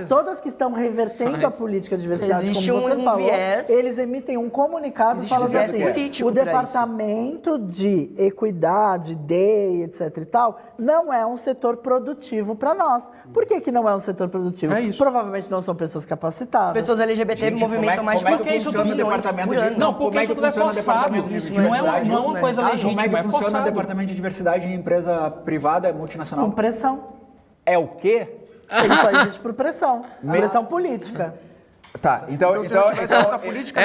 todas que estão revertendo a política de diversidade, como você falou, eles emitem um comunicado falando assim, o Departamento de Equidade, DEI, etc e tal, não é um setor produtivo para nós. Por que não é um setor produtivo? Provavelmente não são pessoas capacitadas. Pessoas LGBT movimentam mais de 400 milhões por ano. Não, porque isso tudo é forçado. Não é uma coisa legítima, Como é que funciona o Departamento de Diversidade em empresa privada multinacional? Com pressão. É o quê? Ele só existe por pressão. Pressão política. Tá, então é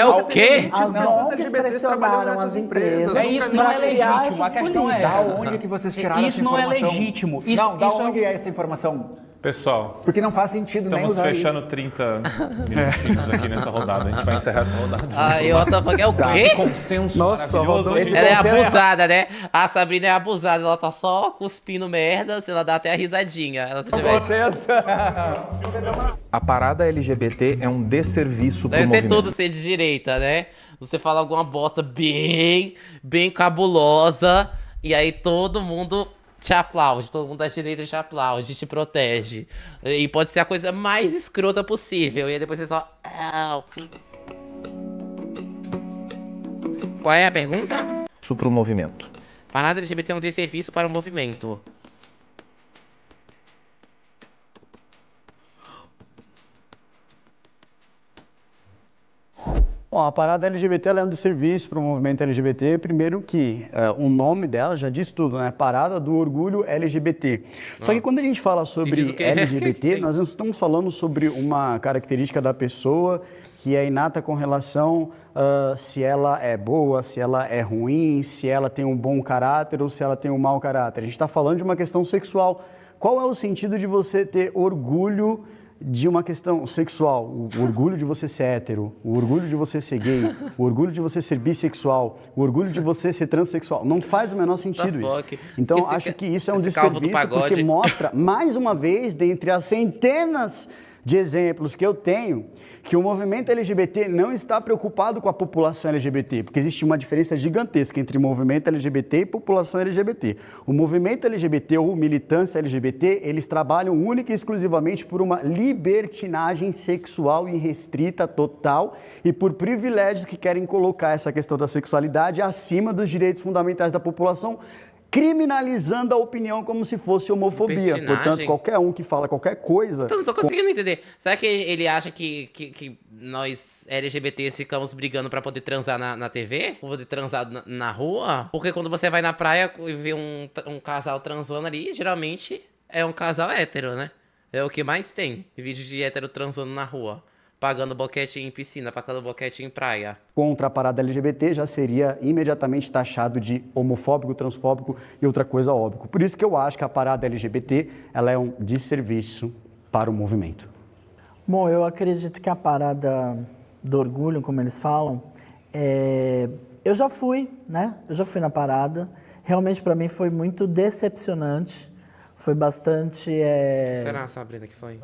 o quê? As ONGs pressionaram as empresas. Isso não é legítimo. A questão é da onde que vocês tiraram essa informação? Isso não é legítimo. Da onde é essa informação? Pessoal, porque não faz sentido nem usar isso. Estamos fechando 30 minutinhos aqui nessa rodada. A gente vai encerrar essa rodada. E outra é o quê? Esse consenso maravilhoso. Ela é abusada, né? A Sabrina é abusada. Ela tá só cuspindo merda, ela dá até a risadinha. Ela A parada LGBT é um desserviço pro movimento. Deve ser tudo ser de direita, né? Você fala alguma bosta bem cabulosa, e aí todo mundo te aplaude, todo mundo da direita te aplaude, te protege. E pode ser a coisa mais escrota possível. E aí depois você só... Qual é a pergunta? Isso pro movimento. Parada LGBT é um desserviço para o movimento. Bom, a parada LGBT ela é um desserviço para o movimento LGBT. Primeiro que o nome dela já diz tudo, né? Parada do orgulho LGBT. Só que quando a gente fala sobre LGBT, nós não estamos falando sobre uma característica da pessoa que é inata com relação se ela é boa, se ela é ruim, se ela tem um bom caráter ou se ela tem um mau caráter. A gente está falando de uma questão sexual. Qual é o sentido de você ter orgulho de uma questão sexual? O orgulho de você ser hétero, o orgulho de você ser gay, o orgulho de você ser bissexual, o orgulho de você ser transexual. Não faz o menor sentido isso. Então, acho que isso é um desserviço porque mostra, mais uma vez, dentre as centenas de exemplos que eu tenho, que o movimento LGBT não está preocupado com a população LGBT, porque existe uma diferença gigantesca entre movimento LGBT e população LGBT. O movimento LGBT ou militância LGBT, eles trabalham única e exclusivamente por uma libertinagem sexual irrestrita, total, e por privilégios que querem colocar essa questão da sexualidade acima dos direitos fundamentais da população, criminalizando a opinião como se fosse homofobia. Portanto, qualquer um que fala qualquer coisa... Então, não tô conseguindo entender. Será que ele acha que nós LGBTs ficamos brigando pra poder transar na TV? Pra poder transar na rua? Porque quando você vai na praia e vê um casal transando ali, geralmente é um casal hétero, né? É o que mais tem. Vídeos de hétero transando na rua. Pagando boquete em piscina, pagando boquete em praia. Contra a parada LGBT já seria imediatamente taxado de homofóbico, transfóbico e outra coisa óbvia. Por isso que eu acho que a parada LGBT ela é um desserviço para o movimento. Bom, eu acredito que a parada do orgulho, como eles falam, eu já fui, né? Eu já fui na parada. Realmente para mim foi muito decepcionante. Foi bastante... Será, Sabrina, que foi?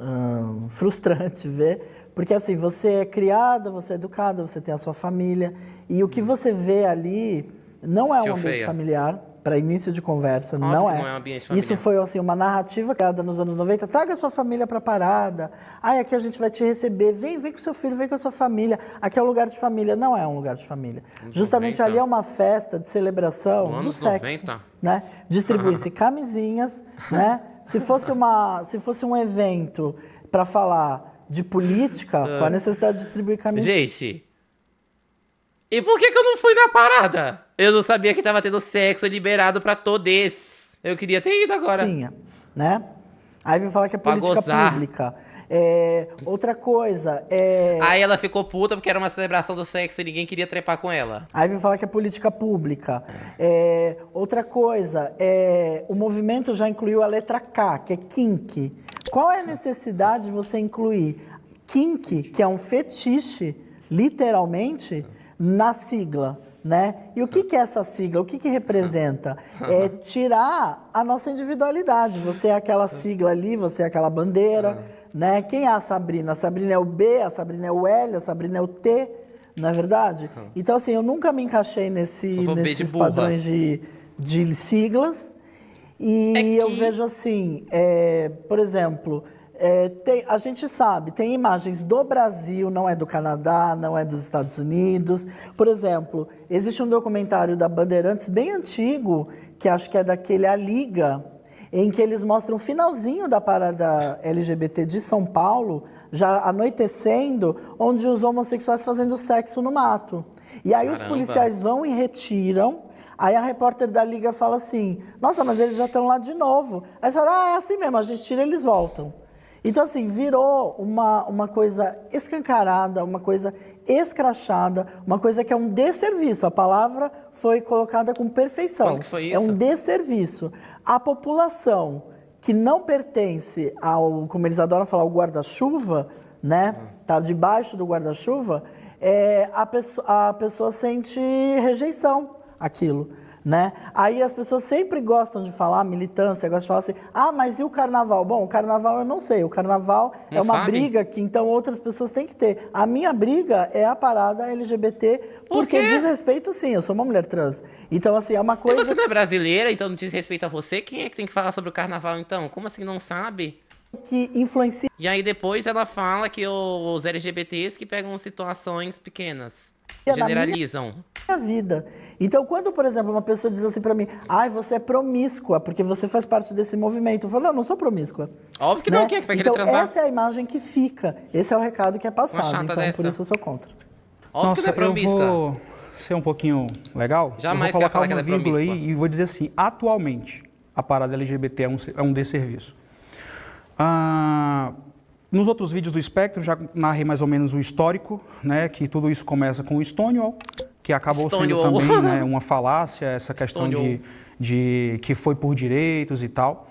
Frustrante ver. Porque assim, você é criada, você é educada, você tem a sua família. E o que você vê ali não é um ambiente familiar. Para início de conversa, não é. Não é um ambiente familiar. Isso foi assim, uma narrativa criada nos anos 90. Traga a sua família para a parada. Aqui a gente vai te receber. Vem com seu filho, vem com a sua família. Aqui é um lugar de família. Não é um lugar de família. Justamente 90. Ali é uma festa de celebração do sexo. 90. Né? Distribui-se camisinhas, né? Se fosse um evento para falar de política, com a necessidade de distribuir camisinhas. Gente, e por que eu não fui na parada? Eu não sabia que tava tendo sexo liberado pra todos. Eu queria ter ido agora. Tinha, né? Aí vem falar que é política pública. Outra coisa, Aí ela ficou puta porque era uma celebração do sexo e ninguém queria trepar com ela. Aí vem falar que é política pública. Outra coisa, o movimento já incluiu a letra K, que é kink. Qual é a necessidade de você incluir kink, que é um fetiche, literalmente, na sigla? Né? E o que é essa sigla? O que representa? É tirar a nossa individualidade. Você é aquela sigla ali, você é aquela bandeira, né? Quem é a Sabrina? A Sabrina é o B, a Sabrina é o L, a Sabrina é o T, não é verdade? Então, assim, eu nunca me encaixei nesses padrões de siglas. E eu vejo assim, por exemplo... a gente sabe, tem imagens do Brasil, não é do Canadá, não é dos Estados Unidos. Por exemplo, existe um documentário da Bandeirantes bem antigo, que acho que é daquele A Liga, em que eles mostram o finalzinho da parada LGBT de São Paulo, já anoitecendo, onde os homossexuais fazendo sexo no mato. E aí os policiais vão e retiram. Aí a repórter da Liga fala assim, nossa, mas eles já estão lá de novo. Aí eles falam, é assim mesmo, a gente tira e eles voltam. Então, assim, virou uma coisa escancarada, uma coisa escrachada, uma coisa que é um desserviço. A palavra foi colocada com perfeição. Quando que foi isso? É um desserviço. A população que não pertence ao, como eles adoram falar, o guarda-chuva, né? Tá debaixo do guarda-chuva, a pessoa sente rejeição àquilo, né? Aí as pessoas sempre gostam de falar, militância, gostam de falar assim, ah, mas e o carnaval? Bom, o carnaval eu não sei, o carnaval é uma briga que então outras pessoas têm que ter. A minha briga é a parada LGBT, porque diz respeito sim, eu sou uma mulher trans. Então assim, é uma coisa... E você não é brasileira, então não diz respeito a você? Quem é que tem que falar sobre o carnaval então? Como assim não sabe? Que influencia... E aí depois ela fala que os LGBTs que pegam situações pequenas, generalizam. Minha vida. Então, quando, por exemplo, uma pessoa diz assim pra mim, ai, você é promíscua, porque você faz parte desse movimento. Eu falo, não sou promíscua. Óbvio que não, quem é que vai querer transar? Essa é a imagem que fica, esse é o recado que é passado, então por isso eu sou contra. Óbvio que não é promíscua. Eu vou ser um pouquinho legal. Jamais quero falar que ela é promíscua. Aí e vou dizer assim, atualmente, a parada LGBT é um desserviço. Nos outros vídeos do Espectro, já narrei mais ou menos o histórico, né, que tudo isso começa com o Stonewall, que acabou sendo também, né, uma falácia, essa questão de que foi por direitos e tal.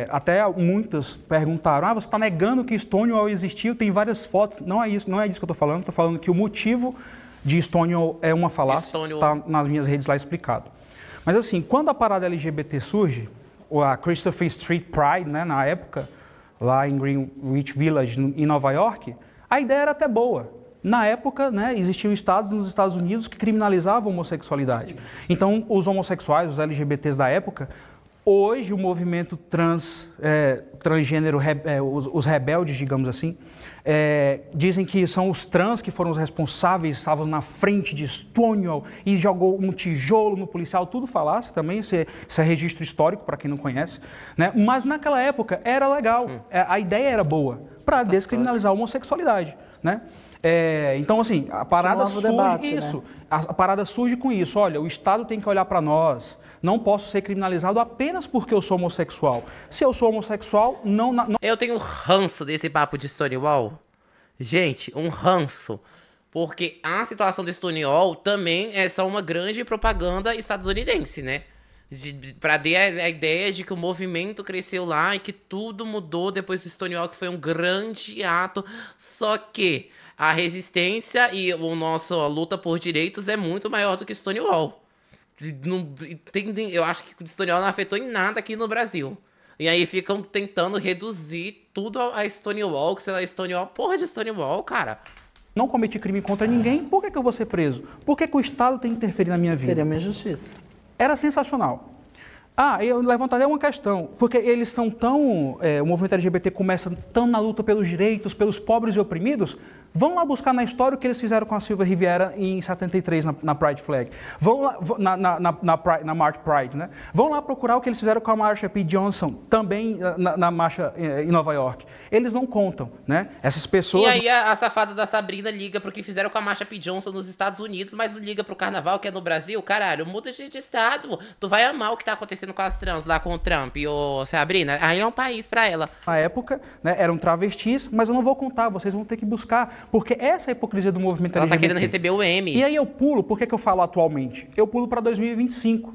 Até muitas perguntaram, você está negando que Stonewall existiu, tem várias fotos. Não é disso que eu estou falando que o motivo de Stonewall é uma falácia, está nas minhas redes lá explicado. Mas assim, quando a parada LGBT surge, a Christopher Street Pride, né, na época, lá em Greenwich Village, em Nova York, a ideia era até boa. Na época, né, existiam estados nos Estados Unidos que criminalizavam a homossexualidade. Então, os homossexuais, os LGBTs da época, hoje o movimento transgênero, os rebeldes, digamos assim, dizem que são os trans que foram os responsáveis, estavam na frente de Stonewall e jogou um tijolo no policial, tudo falácia também, isso é registro histórico para quem não conhece, né? Mas naquela época era legal, a ideia era boa, para descriminalizar a homossexualidade, né? Então assim, a parada surge isso, né? A parada surge com isso, olha, o Estado tem que olhar para nós, não posso ser criminalizado apenas porque eu sou homossexual. Se eu sou homossexual, não... Eu tenho um ranço desse papo de Stonewall. Gente, um ranço. Porque a situação do Stonewall também é só uma grande propaganda estadunidense, né? Pra dar a ideia de que o movimento cresceu lá e que tudo mudou depois do Stonewall, que foi um grande ato. Só que a resistência e a nossa luta por direitos é muito maior do que Stonewall. Eu acho que o Stonewall não afetou em nada aqui no Brasil. E aí ficam tentando reduzir tudo a Stonewall, que sei lá, Stonewall, porra de Stonewall, cara. Não cometi crime contra ninguém, por que eu vou ser preso? Por que o Estado tem que interferir na minha vida? Seria uma injustiça. Era sensacional. Eu levantaria uma questão, porque eles são tão... o movimento LGBT começa tão na luta pelos direitos, pelos pobres e oprimidos. Vão lá buscar na história o que eles fizeram com a Silvia Riviera em 73 na Pride Flag. Vão lá na March Pride, né? Vão lá procurar o que eles fizeram com a Marsha P. Johnson, também na marcha em Nova York. Eles não contam, né? Essas pessoas... E aí a safada da Sabrina liga pro que fizeram com a Marsha P. Johnson nos Estados Unidos, mas não liga pro carnaval que é no Brasil. Caralho, muda de estado. Tu vai amar o que tá acontecendo com as trans lá com o Trump e o Sabrina. Aí é um país pra ela. Na época, né, eram travestis, mas eu não vou contar, vocês vão ter que buscar. Porque essa é a hipocrisia do movimento LGBT. Ela tá querendo receber o M. E aí eu pulo, por que eu falo atualmente? Eu pulo para 2025,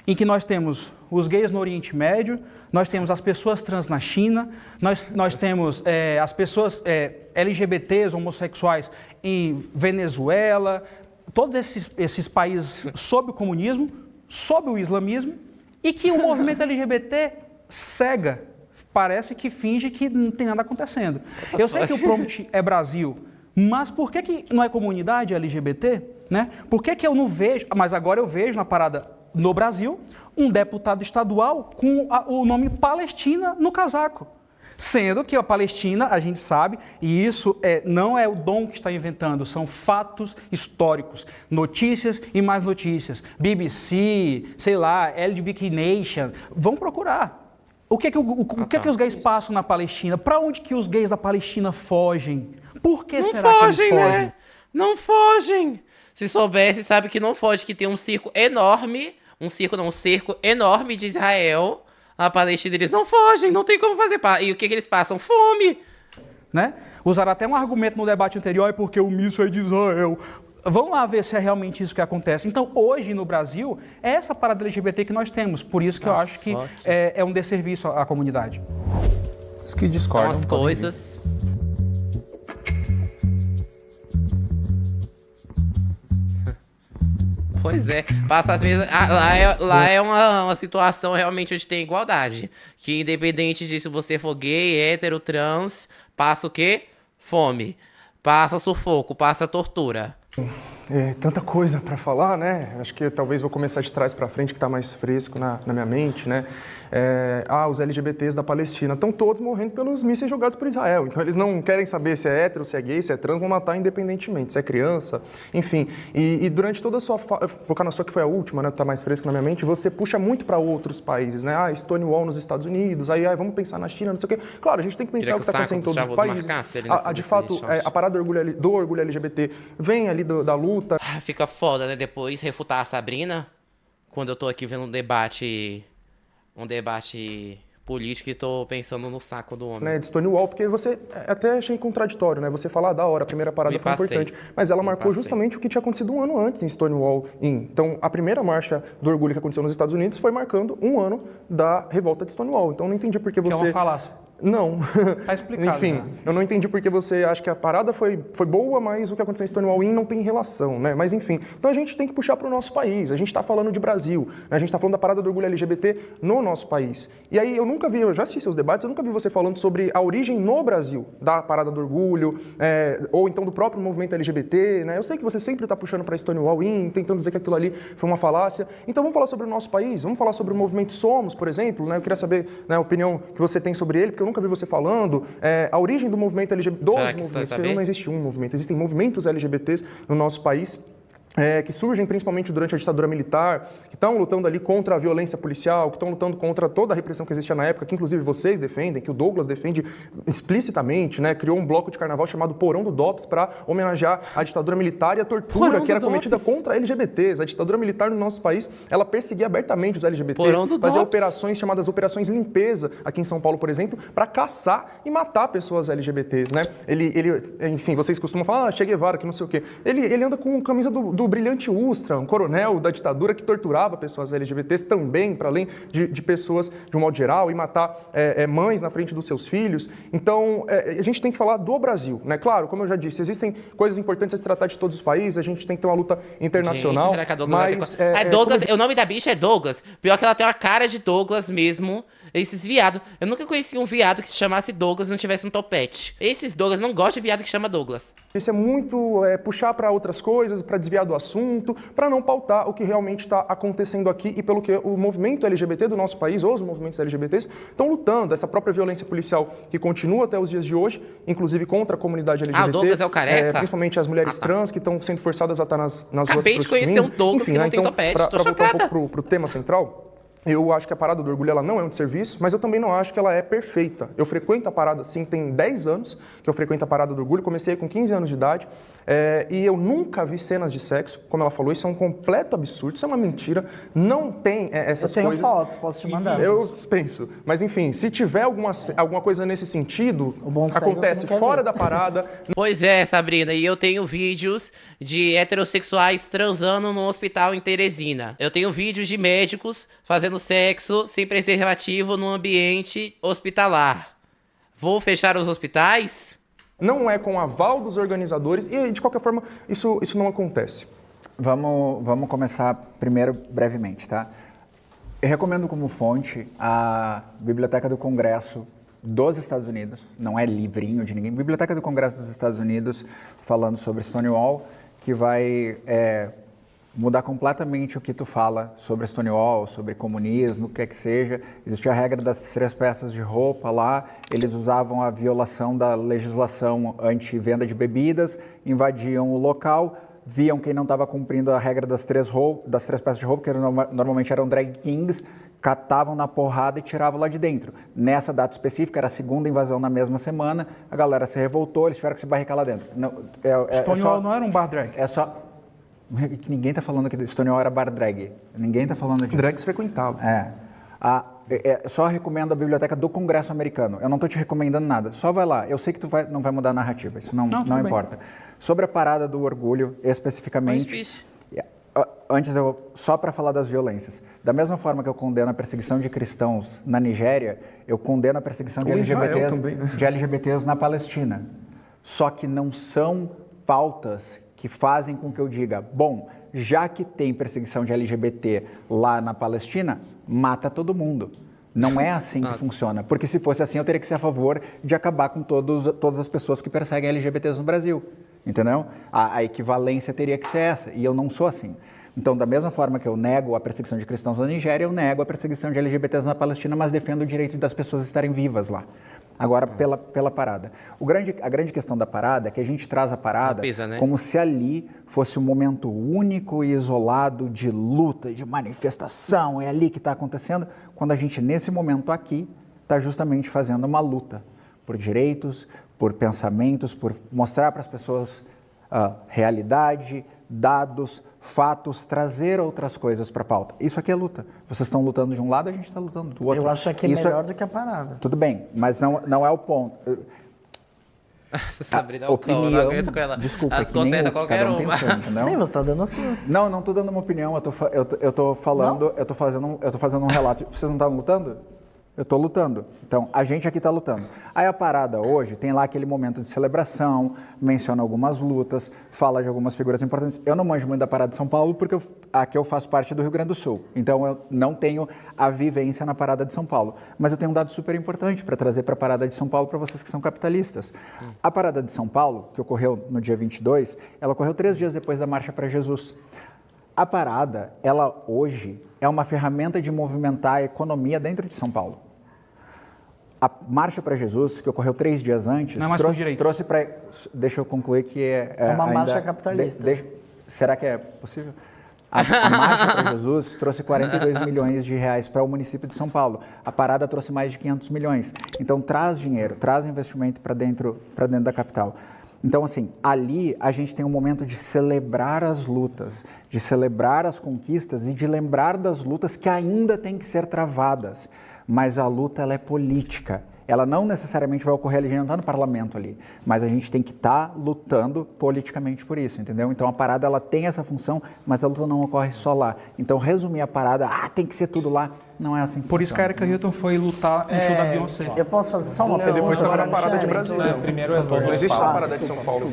em que nós temos os gays no Oriente Médio, nós temos as pessoas trans na China, nós temos as pessoas LGBTs, homossexuais em Venezuela, todos esses países sob o comunismo, sob o islamismo, e que o movimento LGBT cega, parece que finge que não tem nada acontecendo. Eu sei que o prompt é Brasil, mas por que não é comunidade LGBT? Né? Por que eu não vejo, mas agora eu vejo na parada no Brasil, um deputado estadual com o nome Palestina no casaco. Sendo que a Palestina, a gente sabe, e isso não é o Dom que está inventando, são fatos históricos, notícias e mais notícias. BBC, sei lá, LGBT Nation, vão procurar. O que os gays passam na Palestina? Para onde que os gays da Palestina fogem? Por que será que eles fogem? Né? Não fogem! Se soubesse, sabe que não foge, que tem um circo enorme, um cerco enorme de Israel. A Palestina, eles não fogem, não tem como fazer. E o que eles passam? Fome! Né? Usaram até um argumento no debate anterior, é porque o míssil é de Israel. vamos lá ver se é realmente isso que acontece. Então, hoje no Brasil, é essa parada LGBT que nós temos. Por isso que eu acho que é um desserviço à comunidade. Os que discordam. As coisas... Pois é, passa as mesmas. Lá é uma situação realmente onde tem igualdade. Que independente de se você for gay, hétero, trans, passa o quê? Fome. Passa sufoco, passa tortura. Tanta coisa para falar, né? Acho que talvez vou começar de trás para frente, que está mais fresco na minha mente, né? Os LGBTs da Palestina estão todos morrendo pelos mísseis jogados por Israel. Então eles não querem saber se é hétero, se é gay, se é trans, vão matar independentemente, se é criança, enfim. E durante toda a sua focar na sua que foi a última, né? Tá mais fresco na minha mente, você puxa muito para outros países, né? Stonewall nos Estados Unidos, vamos pensar na China, não sei o quê. Claro, a gente tem que pensar o que está acontecendo em todos os países. De fato, a parada do orgulho LGBT vem ali da luta. Fica foda, né? Depois refutar a Sabrina, quando eu tô aqui vendo um debate político e tô pensando no saco do homem. Né, de Stonewall, porque você até achei contraditório, né? Você falar da hora, a primeira parada foi importante, mas ela marcou justamente o que tinha acontecido um ano antes em Stonewall Inn. Então, a primeira marcha do orgulho que aconteceu nos Estados Unidos foi marcando um ano da revolta de Stonewall. Então, eu não entendi por que você... É uma falácia. Não. Tá explicado. Enfim, eu não entendi porque você acha que a parada foi boa, mas o que aconteceu em Stonewall Inn não tem relação, né? Mas enfim, então a gente tem que puxar para o nosso país. A gente está falando de Brasil, né? A gente está falando da parada do orgulho LGBT no nosso país. E aí eu já assisti seus debates, eu nunca vi você falando sobre a origem no Brasil da parada do orgulho, ou então do próprio movimento LGBT, né? Eu sei que você sempre está puxando para Stonewall Inn, tentando dizer que aquilo ali foi uma falácia. Então vamos falar sobre o nosso país, vamos falar sobre o movimento Somos, por exemplo, né? Eu queria saber, né, a opinião que você tem sobre ele, porque eu nunca vi você falando, a origem do movimento LGBT, dos movimentos, porque não existe um movimento, existem movimentos LGBTs no nosso país, que surgem principalmente durante a ditadura militar, que estão lutando ali contra a violência policial, que estão lutando contra toda a repressão que existia na época, que inclusive vocês defendem, que o Douglas defende explicitamente, né? Criou um bloco de carnaval chamado Porão do DOPS para homenagear a ditadura militar e a tortura que era cometida contra LGBTs. A ditadura militar no nosso país, ela perseguia abertamente os LGBTs, fazia operações chamadas operações limpeza, aqui em São Paulo, por exemplo, para caçar e matar pessoas LGBTs, né? Enfim, vocês costumam falar, Che Guevara, que não sei o quê. Ele anda com camisa do Brilhante Ustra, um coronel da ditadura que torturava pessoas LGBTs também, para além de pessoas de um modo geral, e matar mães na frente dos seus filhos. Então, a gente tem que falar do Brasil, né? Claro, como eu já disse, existem coisas importantes a se tratar de todos os países, a gente tem que ter uma luta internacional. Gente, será que a Douglas Douglas, o nome da bicha é Douglas. Pior que ela tem uma cara de Douglas mesmo. Esses viados. Eu nunca conheci um viado que se chamasse Douglas e não tivesse um topete. Esses Douglas não gostam de viado que chama Douglas. Isso é muito puxar para outras coisas, para desviar do assunto, para não pautar o que realmente está acontecendo aqui e pelo que o movimento LGBT do nosso país, ou os movimentos LGBTs, estão lutando. Essa própria violência policial que continua até os dias de hoje, inclusive contra a comunidade LGBT. O Douglas é o careca? Principalmente as mulheres trans que estão sendo forçadas a estar nas ruas prostituindo. Acabei de conhecer um Douglas que não tem topete. Para voltar um pouco para o tema central, eu acho que a parada do orgulho ela não é um desserviço, mas eu também não acho que ela é perfeita. Eu frequento a parada, sim, tem 10 anos que eu frequento a parada do orgulho, comecei com 15 anos de idade, e eu nunca vi cenas de sexo, como ela falou, isso é um completo absurdo, isso é uma mentira, não tem essas coisas. Eu tenho fotos, posso te mandar. Eu dispenso, mas enfim, se tiver alguma coisa nesse sentido, acontece fora da parada. Pois é, Sabrina, e eu tenho vídeos de heterossexuais transando no hospital em Teresina. Eu tenho vídeos de médicos fazendo sexo sem preservativo no ambiente hospitalar. Vou fechar os hospitais? Não é com aval dos organizadores e, de qualquer forma, isso não acontece. Vamos começar primeiro brevemente, tá? Eu recomendo como fonte a Biblioteca do Congresso dos Estados Unidos, não é livrinho de ninguém, Biblioteca do Congresso dos Estados Unidos, falando sobre Stonewall, que vai mudar completamente o que tu fala sobre Stonewall, sobre comunismo, o que é que seja. Existia a regra das 3 peças de roupa lá, eles usavam a violação da legislação anti-venda de bebidas, invadiam o local, viam quem não estava cumprindo a regra das 3 peças de roupa, que normalmente eram drag kings, catavam na porrada e tiravam lá de dentro. Nessa data específica, era a segunda invasão na mesma semana, a galera se revoltou, eles tiveram que se barricar lá dentro. Stonewall não era um bar drag? Ninguém está falando que Stonewall era bar drag. Ninguém está falando disso. Drags frequentavam. Só recomendo a biblioteca do Congresso americano. Eu não estou te recomendando nada. Só vai lá. Eu sei que não vai mudar a narrativa. Isso não importa. Sobre a parada do orgulho, especificamente... Antes, só para falar das violências. Da mesma forma que eu condeno a perseguição de cristãos na Nigéria, eu condeno a perseguição de LGBTs, também, né? De LGBTs na Palestina. Só que não são pautas que fazem com que eu diga, bom, já que tem perseguição de LGBT lá na Palestina, mata todo mundo. Não é assim que funciona. Porque se fosse assim, eu teria que ser a favor de acabar com todas as pessoas que perseguem LGBTs no Brasil. Entendeu? A equivalência teria que ser essa, e eu não sou assim. Então, da mesma forma que eu nego a perseguição de cristãos na Nigéria, eu nego a perseguição de LGBTs na Palestina, mas defendo o direito das pessoas estarem vivas lá. Agora, pela parada. A grande questão da parada é que a gente traz a parada como se ali fosse um momento único e isolado de luta, de manifestação, é ali que está acontecendo, quando a gente, nesse momento aqui, está justamente fazendo uma luta por direitos, por pensamentos, por mostrar para as pessoas realidade, dados, fatos, trazer outras coisas para a pauta. Isso aqui é luta. Vocês estão lutando de um lado, a gente está lutando do outro. Eu acho que é melhor do que a parada. Tudo bem, mas não é o ponto. Você sabe dar o cão, eu não aguento com ela. Desculpa, elas consertam qualquer uma. Sim, você está dando a sua. Não estou dando uma opinião, eu tô falando, eu tô fazendo um relato. Vocês não estavam lutando? Eu estou lutando. Então, a gente aqui está lutando. Aí a parada hoje tem lá aquele momento de celebração, menciona algumas lutas, fala de algumas figuras importantes. Eu não manjo muito da parada de São Paulo porque aqui eu faço parte do Rio Grande do Sul. Então, eu não tenho a vivência na parada de São Paulo. Mas eu tenho um dado super importante para trazer para a parada de São Paulo para vocês que são capitalistas. A parada de São Paulo, que ocorreu no dia 22, ela ocorreu 3 dias depois da Marcha para Jesus. A parada, ela hoje é uma ferramenta de movimentar a economia dentro de São Paulo. A Marcha para Jesus, que ocorreu 3 dias antes, trouxe para... Deixa eu concluir que é uma marcha capitalista. Será que é possível? A Marcha para Jesus trouxe 42 milhões de reais para o município de São Paulo. A parada trouxe mais de 500 milhões. Então, traz dinheiro, traz investimento para dentro da capital. Então, assim, ali a gente tem um momento de celebrar as lutas, de celebrar as conquistas e de lembrar das lutas que ainda têm que ser travadas. Mas a luta, ela é política. Ela não necessariamente vai ocorrer ali, a gente não está no parlamento ali, mas a gente tem que estar lutando politicamente por isso, entendeu? Então a parada, ela tem essa função, mas a luta não ocorre só lá. Então resumir a parada, tem que ser tudo lá, não é assim que Por isso que a Erika Hilton foi lutar no show da Beyoncé. Eu posso fazer só uma pergunta? Depois também na parada de Brasil. Primeiro não existe uma parada de São Paulo.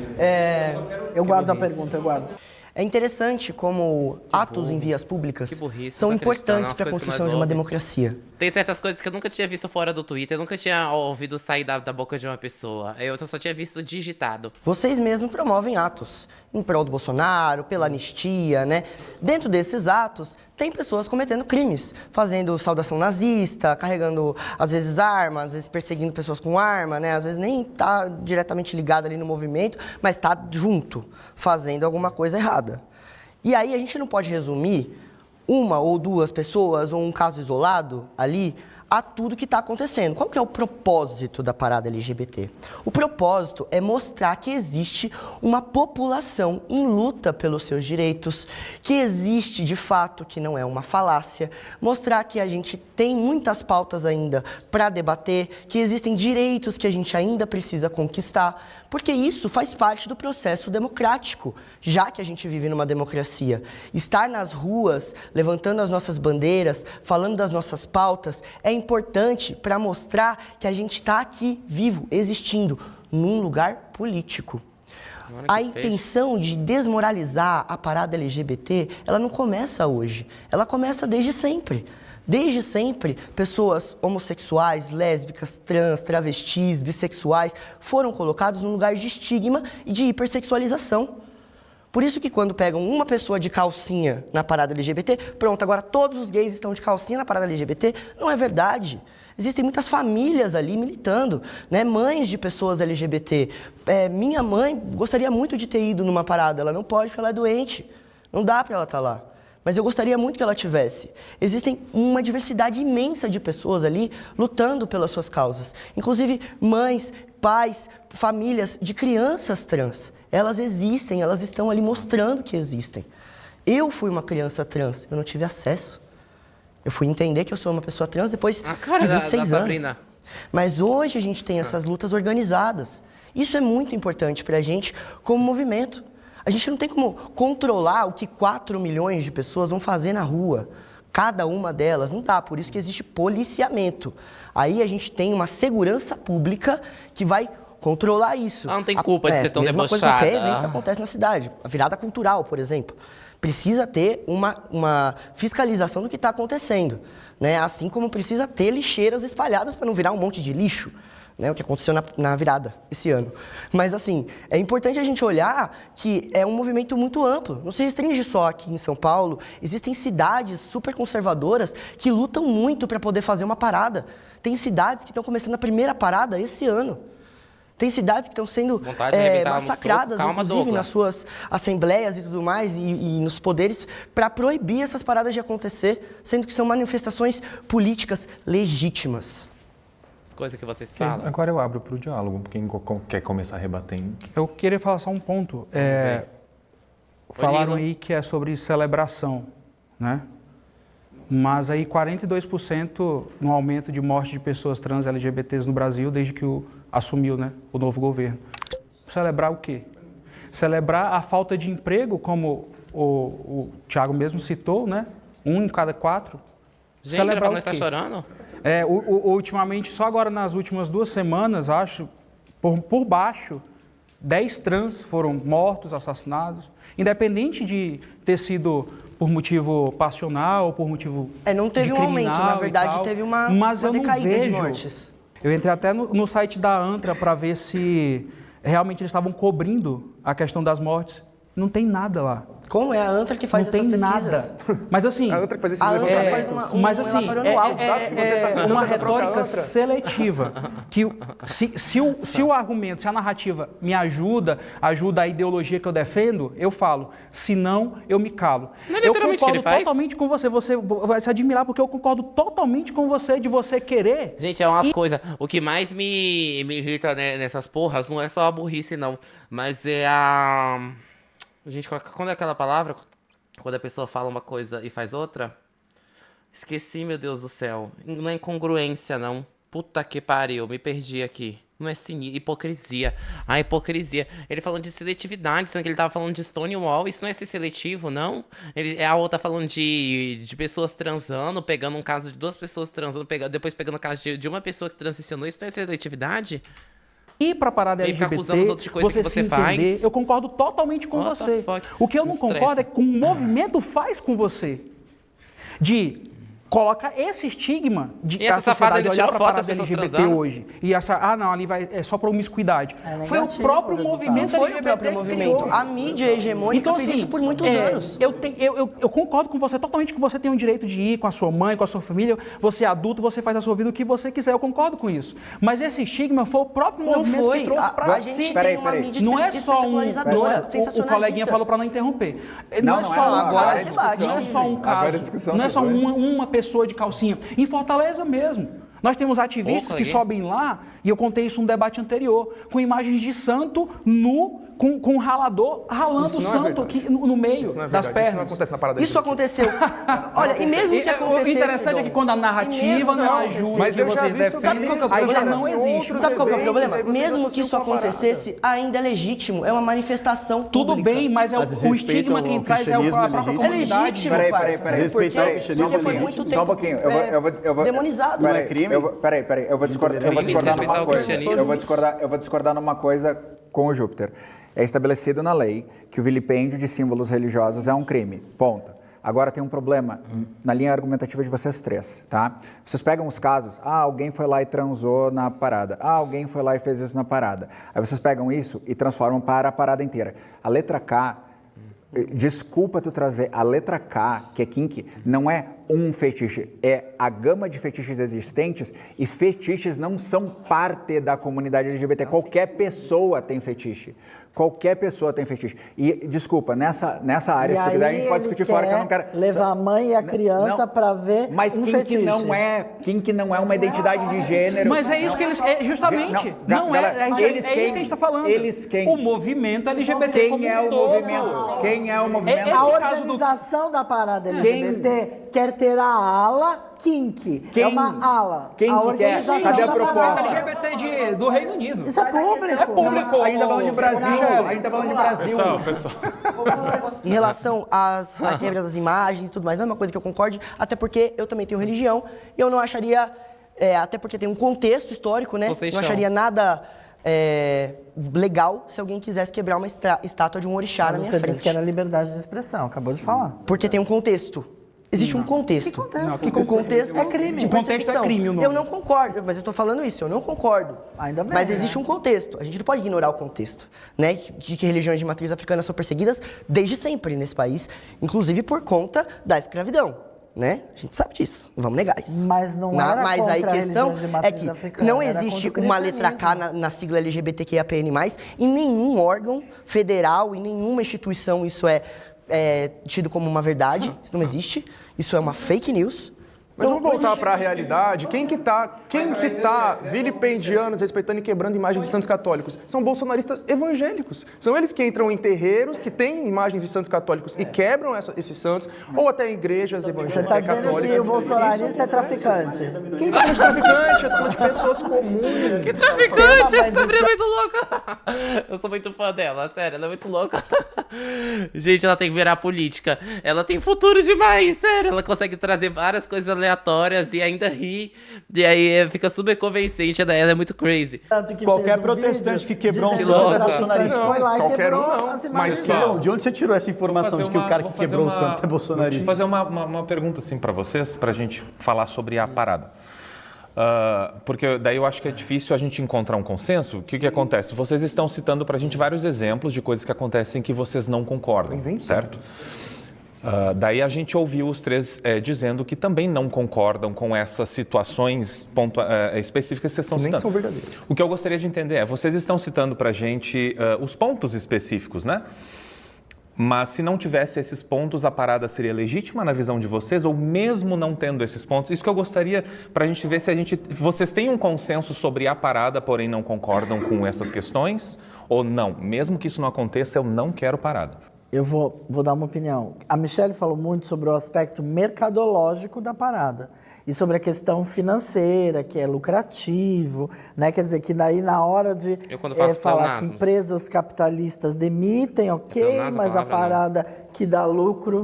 Eu guardo a pergunta, eu guardo. É interessante como atos em vias públicas são importantes para a construção de uma democracia. Tem certas coisas que eu nunca tinha visto fora do Twitter, eu nunca tinha ouvido sair da boca de uma pessoa. Eu só tinha visto digitado. Vocês mesmos promovem atos em prol do Bolsonaro, pela anistia, né? Dentro desses atos, tem pessoas cometendo crimes, fazendo saudação nazista, carregando, às vezes, armas, às vezes perseguindo pessoas com arma, né? Às vezes nem tá diretamente ligado ali no movimento, mas tá junto, fazendo alguma coisa errada. E aí a gente não pode resumir uma ou duas pessoas ou um caso isolado ali a tudo que está acontecendo. Qual que é o propósito da parada LGBT? O propósito é mostrar que existe uma população em luta pelos seus direitos, que existe de fato, que não é uma falácia, mostrar que a gente tem muitas pautas ainda para debater, que existem direitos que a gente ainda precisa conquistar, porque isso faz parte do processo democrático, já que a gente vive numa democracia. Estar nas ruas, levantando as nossas bandeiras, falando das nossas pautas, é importante para mostrar que a gente está aqui, vivo, existindo, num lugar político. A intenção de desmoralizar a parada LGBT, ela não começa hoje, ela começa desde sempre. Desde sempre, pessoas homossexuais, lésbicas, trans, travestis, bissexuais foram colocados num lugar de estigma e de hipersexualização. Por isso que quando pegam uma pessoa de calcinha na parada LGBT, pronto, agora todos os gays estão de calcinha na parada LGBT, não é verdade. Existem muitas famílias ali militando, né? Mães de pessoas LGBT. Minha mãe gostaria muito de ter ido numa parada, ela não pode porque ela é doente, não dá para ela estar lá. Mas eu gostaria muito que ela tivesse. Existem uma diversidade imensa de pessoas ali lutando pelas suas causas. Inclusive mães, pais, famílias de crianças trans. Elas existem, elas estão ali mostrando que existem. Eu fui uma criança trans, eu não tive acesso. Eu fui entender que eu sou uma pessoa trans depois de 26 anos. Mas hoje a gente tem essas lutas organizadas. Isso é muito importante para a gente como movimento. A gente não tem como controlar o que 4 milhões de pessoas vão fazer na rua. Cada uma delas, não dá, por isso que existe policiamento. Aí a gente tem uma segurança pública que vai controlar isso. Não tem culpa de ser tão debochada. Coisa que qualquer evento que acontece na cidade. A virada cultural, por exemplo. Precisa ter uma fiscalização do que está acontecendo. Né? Assim como precisa ter lixeiras espalhadas para não virar um monte de lixo. Né, o que aconteceu na virada esse ano. Mas, assim, é importante a gente olhar que é um movimento muito amplo. Não se restringe só aqui em São Paulo. Existem cidades super conservadoras que lutam muito para poder fazer uma parada. Tem cidades que estão começando a primeira parada esse ano. Tem cidades que estão sendo massacradas, inclusive, nas suas assembleias e tudo mais, e nos poderes, para proibir essas paradas de acontecer, sendo que são manifestações políticas legítimas. Coisa que vocês falam. Agora eu abro para o diálogo, quem quer começar rebatendo. Eu queria falar só um ponto. Falaram aí que é sobre celebração, né? Mas aí 42% no aumento de morte de pessoas trans LGBTs no Brasil desde que assumiu, né, o novo governo. Celebrar o quê? Celebrar a falta de emprego, como o Thiago mesmo citou, né? 1 em cada 4. Gente, era pra nós estar chorando? Ultimamente, só agora nas últimas 2 semanas, acho, por baixo, 10 trans foram mortos, assassinados, independente de ter sido por motivo passional ou por motivo não teve um aumento, na verdade, teve uma decaída de mortes. Eu entrei até no site da ANTRA para ver se realmente eles estavam cobrindo a questão das mortes. Não tem nada lá. Como é a ANTRA que faz essas pesquisas? Nada. Mas assim, a ANTRA faz esses levantamentos. Mas assim, uma retórica seletiva. Que se o argumento, se a narrativa me ajuda a ideologia que eu defendo, eu falo. Se não, eu me calo. Não é literalmente eu que ele faz? Totalmente com você. Você vai se admirar porque eu concordo totalmente com você de você querer. Gente, é umas coisas. O que mais me irrita, né, nessas porras não é só a burrice, não. Mas é a... Gente, quando é aquela palavra? Quando a pessoa fala uma coisa e faz outra? Esqueci, meu Deus do céu. Não é incongruência, não. Puta que pariu, me perdi aqui. Não é hipocrisia. A hipocrisia. Ele falando de seletividade, sendo que ele tava falando de Stonewall. Isso não é ser seletivo, não? A outra falando de pessoas transando, pegando um caso de 2 pessoas transando, depois pegando o caso de uma pessoa que transicionou. Isso não é seletividade? E para parar da LGBT, acusando os outros de coisa que você faz. Eu concordo totalmente com você. O que eu não concordo é que o movimento faz com você. De colocar esse estigma de e essa safada ele tirou foto das pessoas LGBT transando. Hoje. E essa, não, ali é só promiscuidade. Foi o próprio movimento LGBT. Foi o próprio movimento. A mídia hegemônica fez isso por muitos anos. Eu concordo com você totalmente que você tem o direito de ir com a sua mãe, com a sua família. Você é adulto, você faz a sua vida o que você quiser. Eu concordo com isso. Mas esse estigma foi o próprio movimento que trouxe pra si. Não é só o coleguinha falou pra não interromper. Não é só um caso. Não é só uma pessoa de calcinha. Em Fortaleza mesmo. Nós temos ativistas que sobem lá, e eu contei isso num debate anterior, com imagens de santo nu, com um ralador ralando o santo aqui no meio das pernas. Isso não acontece na parada. Isso aconteceu. Olha, e mesmo que acontecesse... O interessante é que quando a narrativa não ajuda, mas vocês defendem, aí já não existe. Sabe qual que é o problema? Mesmo que isso acontecesse, ainda é legítimo. É uma manifestação pública. Tudo bem, mas o estigma quem traz é a própria comunidade. É legítimo, porque foi muito tempo só um pouquinho. Eu vou demonizado. Não é crime? Peraí. Eu vou discordar numa coisa. Eu vou discordar numa coisa com o Júpiter. É estabelecido na lei que o vilipêndio de símbolos religiosos é um crime. Ponto. Agora tem um problema na linha argumentativa de vocês 3, tá? Vocês pegam os casos, alguém foi lá e transou na parada, alguém foi lá e fez isso na parada. Aí vocês pegam isso e transformam para a parada inteira. A letra K, desculpa tu trazer, a letra K, que é kink, não é um fetiche, é a gama de fetiches existentes, e fetiches não são parte da comunidade LGBT. Qualquer pessoa tem fetiche. Qualquer pessoa tem fetiche. E, desculpa, nessa área, se quiser, a gente pode discutir fora, que eu não quero... levar a mãe e a criança para ver fetiche. Mas kink não é uma identidade de gênero. Mas é isso que eles... justamente. É isso que a gente está falando. Eles quem? O movimento LGBT Quem é o movimento? Quem Quem é o movimento? A organização da parada LGBT quer ter a ala kink. É uma ala. Quem que quer? Cadê a proposta? LGBT do Reino Unido. Isso é público. É público. A gente tá falando de Brasil. A gente tá falando de Brasil. Pessoal. Em relação à quebra das imagens e tudo mais, não é uma coisa que eu concorde, até porque eu também tenho religião e eu não acharia, até porque tem um contexto histórico, né? Não acharia nada legal se alguém quisesse quebrar uma estátua de um orixá na minha frente. Você disse que era liberdade de expressão, acabou de falar. Porque tem um contexto. Existe um contexto. Que contexto? É crime. O contexto é crime, o nome. Eu não concordo, mas eu estou falando isso, eu não concordo. Ainda bem. Mas existe um contexto. A gente não pode ignorar o contexto, né? De que religiões de matriz africana são perseguidas desde sempre nesse país, inclusive por conta da escravidão, né? A gente sabe disso, não vamos negar isso. Mas não era mas contra aí a questão de matriz é que africana, não existe uma letra K na sigla LGBTQIAPN+, em nenhum órgão federal, em nenhuma instituição isso é tido como uma verdade, isso não existe, isso é uma fake news. Mas vamos voltar para a realidade. Quem que tá vilipendiando, desrespeitando e quebrando imagens de santos católicos? São bolsonaristas evangélicos. São eles que entram em terreiros que têm imagens de santos católicos e quebram esses santos, ou até em igrejas evangélicas católicas. Você está dizendo que o bolsonarista é traficante? Quem tá de traficante? Eu tô falando de pessoas comuns. Que traficante? Essa Sabrina é muito louca. Eu sou muito fã dela, sério, ela é muito louca. Gente, ela tem que virar política. Ela tem futuro demais, sério. Ela consegue trazer várias coisas aleatórias e ainda ri. E aí fica super convencente. Ela é muito crazy. Qualquer protestante que quebrou um santo é bolsonarista. Foi lá e quebrou não. Mas de onde você tirou essa informação de que o cara que quebrou o santo é bolsonarista? Vou fazer uma pergunta assim para vocês, pra gente falar sobre a parada. Porque daí eu acho que é difícil a gente encontrar um consenso. O que acontece? Vocês estão citando pra gente vários exemplos de coisas que acontecem que vocês não concordam, certo? Daí a gente ouviu os três dizendo que também não concordam com essas situações específicas que vocês estão citando. Nem são verdadeiras. O que eu gostaria de entender vocês estão citando pra gente os pontos específicos, né? Mas se não tivesse esses pontos, a parada seria legítima na visão de vocês, ou mesmo não tendo esses pontos? Isso que eu gostaria para a gente ver se vocês têm um consenso sobre a parada, porém não concordam com essas questões, ou não. Mesmo que isso não aconteça, eu não quero parada. Eu vou dar uma opinião. A Michelle falou muito sobre o aspecto mercadológico da parada e sobre a questão financeira, que é lucrativo, né? Quer dizer, que daí na hora de falar que empresas capitalistas demitem, mas a parada que dá lucro,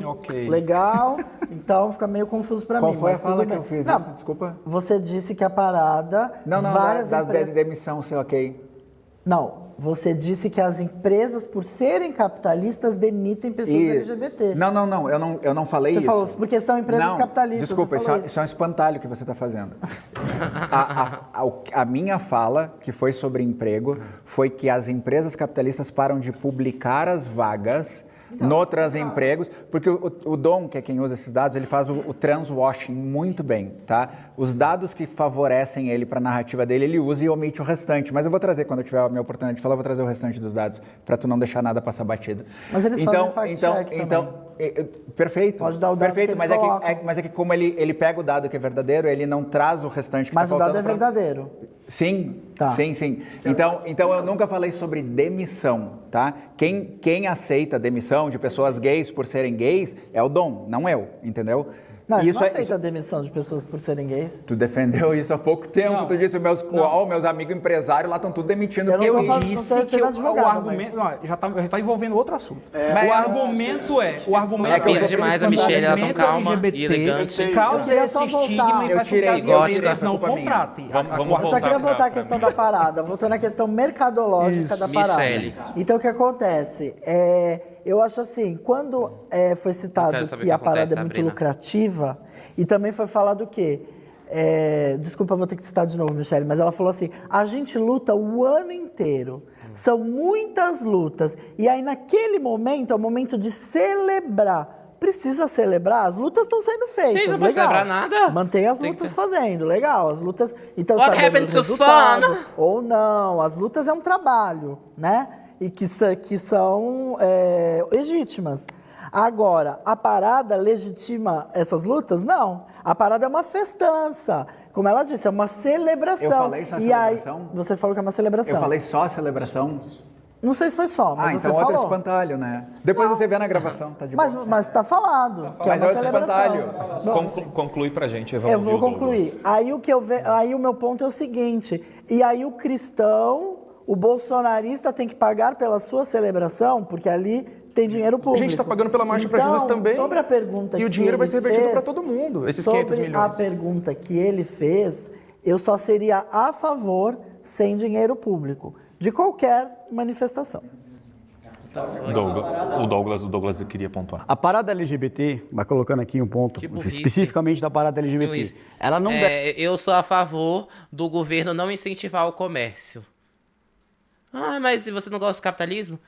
legal. Então fica meio confuso para mim. Qual foi a fala que eu fiz? Isso, desculpa. Você disse que a parada... várias das demissão, seu Não. Você disse que as empresas, por serem capitalistas, demitem pessoas LGBT. Não, eu não falei isso. Você falou, porque são empresas capitalistas. Desculpa, isso é um espantalho que você está fazendo. A minha fala, que foi sobre emprego, foi que as empresas capitalistas param de publicar as vagas noutros empregos, porque o Dom, que é quem usa esses dados, ele faz o transwashing muito bem, tá? Os dados que favorecem ele para a narrativa dele, ele usa e omite o restante. Mas eu vou trazer, quando eu tiver a minha oportunidade de falar, eu vou trazer o restante dos dados, para tu não deixar nada passar batido. Mas eles fazem fact-check também. Perfeito. Pode dar o dado perfeito, que mas é que como ele pega o dado que é verdadeiro, ele não traz o restante que está faltando. Mas o dado é verdadeiro. Sim, sim. Então eu nunca falei sobre demissão, tá? Quem aceita demissão de pessoas gays por serem gays é o Dom, não eu, entendeu? Não, ele não aceita a demissão de pessoas por serem gays. Tu defendeu isso há pouco tempo. Tu disse, meus amigos empresários lá estão tudo demitindo. Eu disse que o argumento... Já está envolvendo outro assunto. O argumento é... Ela pisa demais a Michelle, ela tão calma e elegante. Causa esse estigma e faz com que as mulheres não contratem. Eu só queria voltar à questão da parada. Voltando à questão mercadológica da parada. Então, o que acontece? Eu acho assim, quando foi citado que a parada é muito lucrativa, e também foi falado o quê? Desculpa, vou ter que citar de novo, Michelle, mas ela falou assim, a gente luta o ano inteiro, são muitas lutas, e aí naquele momento, é o momento de celebrar. Precisa celebrar, as lutas estão sendo feitas. Gente, não pode celebrar nada. Mantém as lutas fazendo, legal. As lutas. Então, What happened to fun? Ou não, as lutas é um trabalho, né? E que são legítimas. Agora, a parada legitima essas lutas? Não. A parada é uma festança. Como ela disse, é uma celebração. Eu falei só celebração? Aí, você falou que é uma celebração. Eu falei só celebração? Não sei se foi só, mas você então falou. outro espantalho, né? Depois você vê na gravação, tá de boa. Mas tá falado, que mas é uma celebração. Conclui pra gente, Eva. Eu vou concluir. Aí o meu ponto é o seguinte, e aí o cristão, o bolsonarista tem que pagar pela sua celebração, porque ali tem dinheiro público. A gente está pagando pela Marcha para Jesus também. Sobre a pergunta e o dinheiro vai ser revertido para todo mundo, esses 500 milhões. Sobre a pergunta que ele fez, eu só seria a favor sem dinheiro público, de qualquer manifestação. O Douglas queria pontuar. A parada LGBT, vai colocando aqui um ponto especificamente da parada LGBT, ela não eu sou a favor do governo não incentivar o comércio. Mas se você não gosta do capitalismo?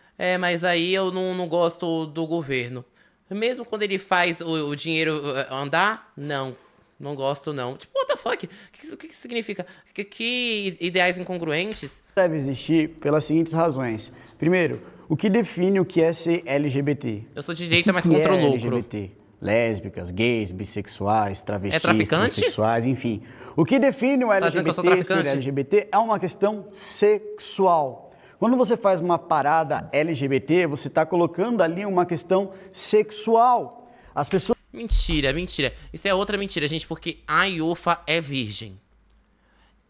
Mas aí eu não gosto do governo. Mesmo quando ele faz o dinheiro andar? Não gosto não. Tipo, what the fuck? O que isso significa? Que ideais incongruentes? Deve existir pelas seguintes razões. Primeiro, o que define o que é ser LGBT? Eu sou de direita, mas contra o lucro. LGBT? Lésbicas, gays, bissexuais, travestis, transexuais, enfim. O que define o LGBT, ser LGBT, é uma questão sexual. Quando você faz uma parada LGBT, você está colocando ali uma questão sexual. As pessoas... Mentira. Isso é outra mentira, gente, porque a Yufa é virgem.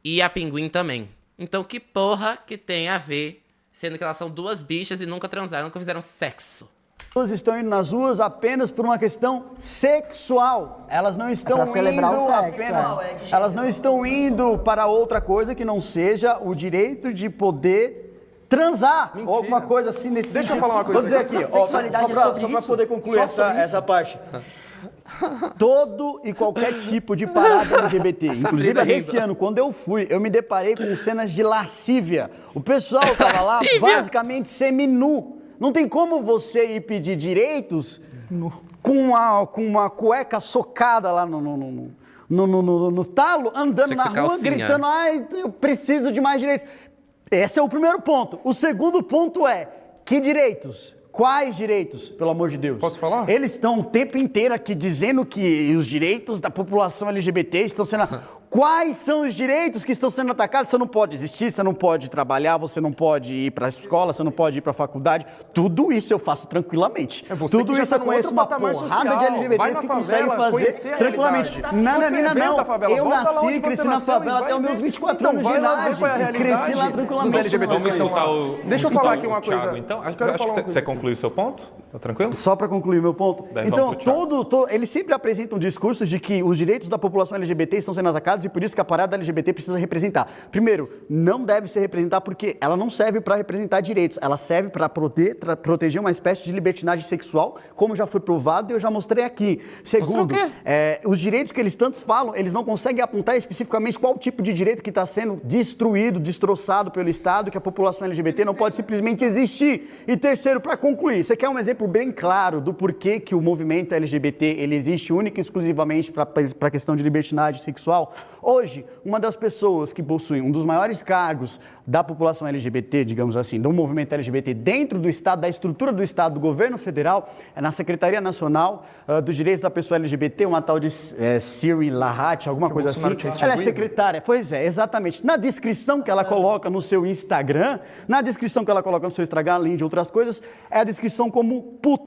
E a Pinguim também. Então que porra que tem a ver, sendo que elas são duas bichas e nunca transaram, nunca fizeram sexo? As pessoas estão indo nas ruas apenas por uma questão sexual. Elas não estão elas não estão indo para outra coisa que não seja o direito de poder transar. Ou alguma coisa assim nesse sentido. Deixa eu falar uma coisa. Vou dizer aqui, só para poder concluir essa parte. Todo e qualquer tipo de parada LGBT, inclusive desse ano, quando eu fui, eu me deparei com cenas de lascívia. O pessoal tava lá basicamente seminu. Não tem como você ir pedir direitos com uma cueca socada lá no talo, andando na rua, gritando, eu preciso de mais direitos. Esse é o primeiro ponto. O segundo ponto é, que direitos? Quais direitos, pelo amor de Deus? Posso falar? Eles estão o tempo inteiro aqui dizendo que os direitos da população LGBT estão sendo... Quais são os direitos que estão sendo atacados? Você não pode existir, você não pode trabalhar, você não pode ir para a escola, você não pode ir para a faculdade. Tudo isso eu faço tranquilamente. Tudo isso eu conheço uma porrada de LGBTs que conseguem fazer tranquilamente. Não. Eu nasci e cresci na favela até os meus 24 anos de idade. E cresci lá tranquilamente. Deixa eu falar aqui uma coisa. Então, acho que você concluiu o seu ponto? Tá tranquilo? Só para concluir meu ponto. Então, eles sempre apresentam discursos de que os direitos da população LGBT estão sendo atacados e por isso que a parada LGBT precisa representar. Primeiro, não deve ser representar porque ela não serve para representar direitos, ela serve para proteger uma espécie de libertinagem sexual, como já foi provado e eu já mostrei aqui. Segundo, os direitos que eles tantos falam, eles não conseguem apontar especificamente qual tipo de direito que está sendo destruído, destroçado pelo Estado, que a população LGBT não pode simplesmente existir. E terceiro, para concluir, você quer um exemplo bem claro do porquê que o movimento LGBT ele existe única e exclusivamente para a questão de libertinagem sexual? Hoje, uma das pessoas que possui um dos maiores cargos da população LGBT, digamos assim, do movimento LGBT dentro do Estado, da estrutura do Estado, do governo federal, é na Secretaria Nacional dos Direitos da Pessoa LGBT, uma tal de Siri Lahat, alguma coisa assim. Ela é secretária. Pois é, exatamente. Na descrição que ela coloca no seu Instagram, além de outras coisas, é a descrição como puta.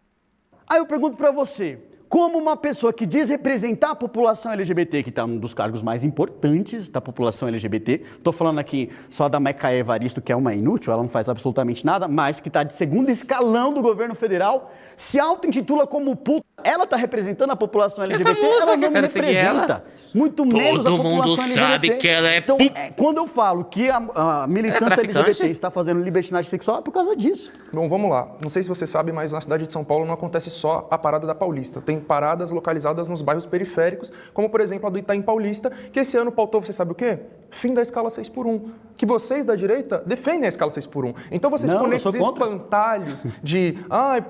Aí eu pergunto pra você, como uma pessoa que diz representar a população LGBT, que está um dos cargos mais importantes da população LGBT, estou falando aqui só da Macaé Evaristo, que é uma inútil, ela não faz absolutamente nada, mas que está de segundo escalão do governo federal, se auto-intitula como puta, ela está representando a população LGBT, ela não me representa. Muito menos a população LGBT. Todo mundo sabe que ela é então, quando eu falo que a militância LGBT está fazendo libertinagem sexual, é por causa disso. Bom, vamos lá. Não sei se você sabe, mas na cidade de São Paulo não acontece só a parada da Paulista. Tem paradas localizadas nos bairros periféricos, como por exemplo a do Itaim Paulista, que esse ano pautou, você sabe o quê? Fim da escala 6x1. Que vocês da direita defendem a escala 6x1. Então vocês põem esses espantalhos de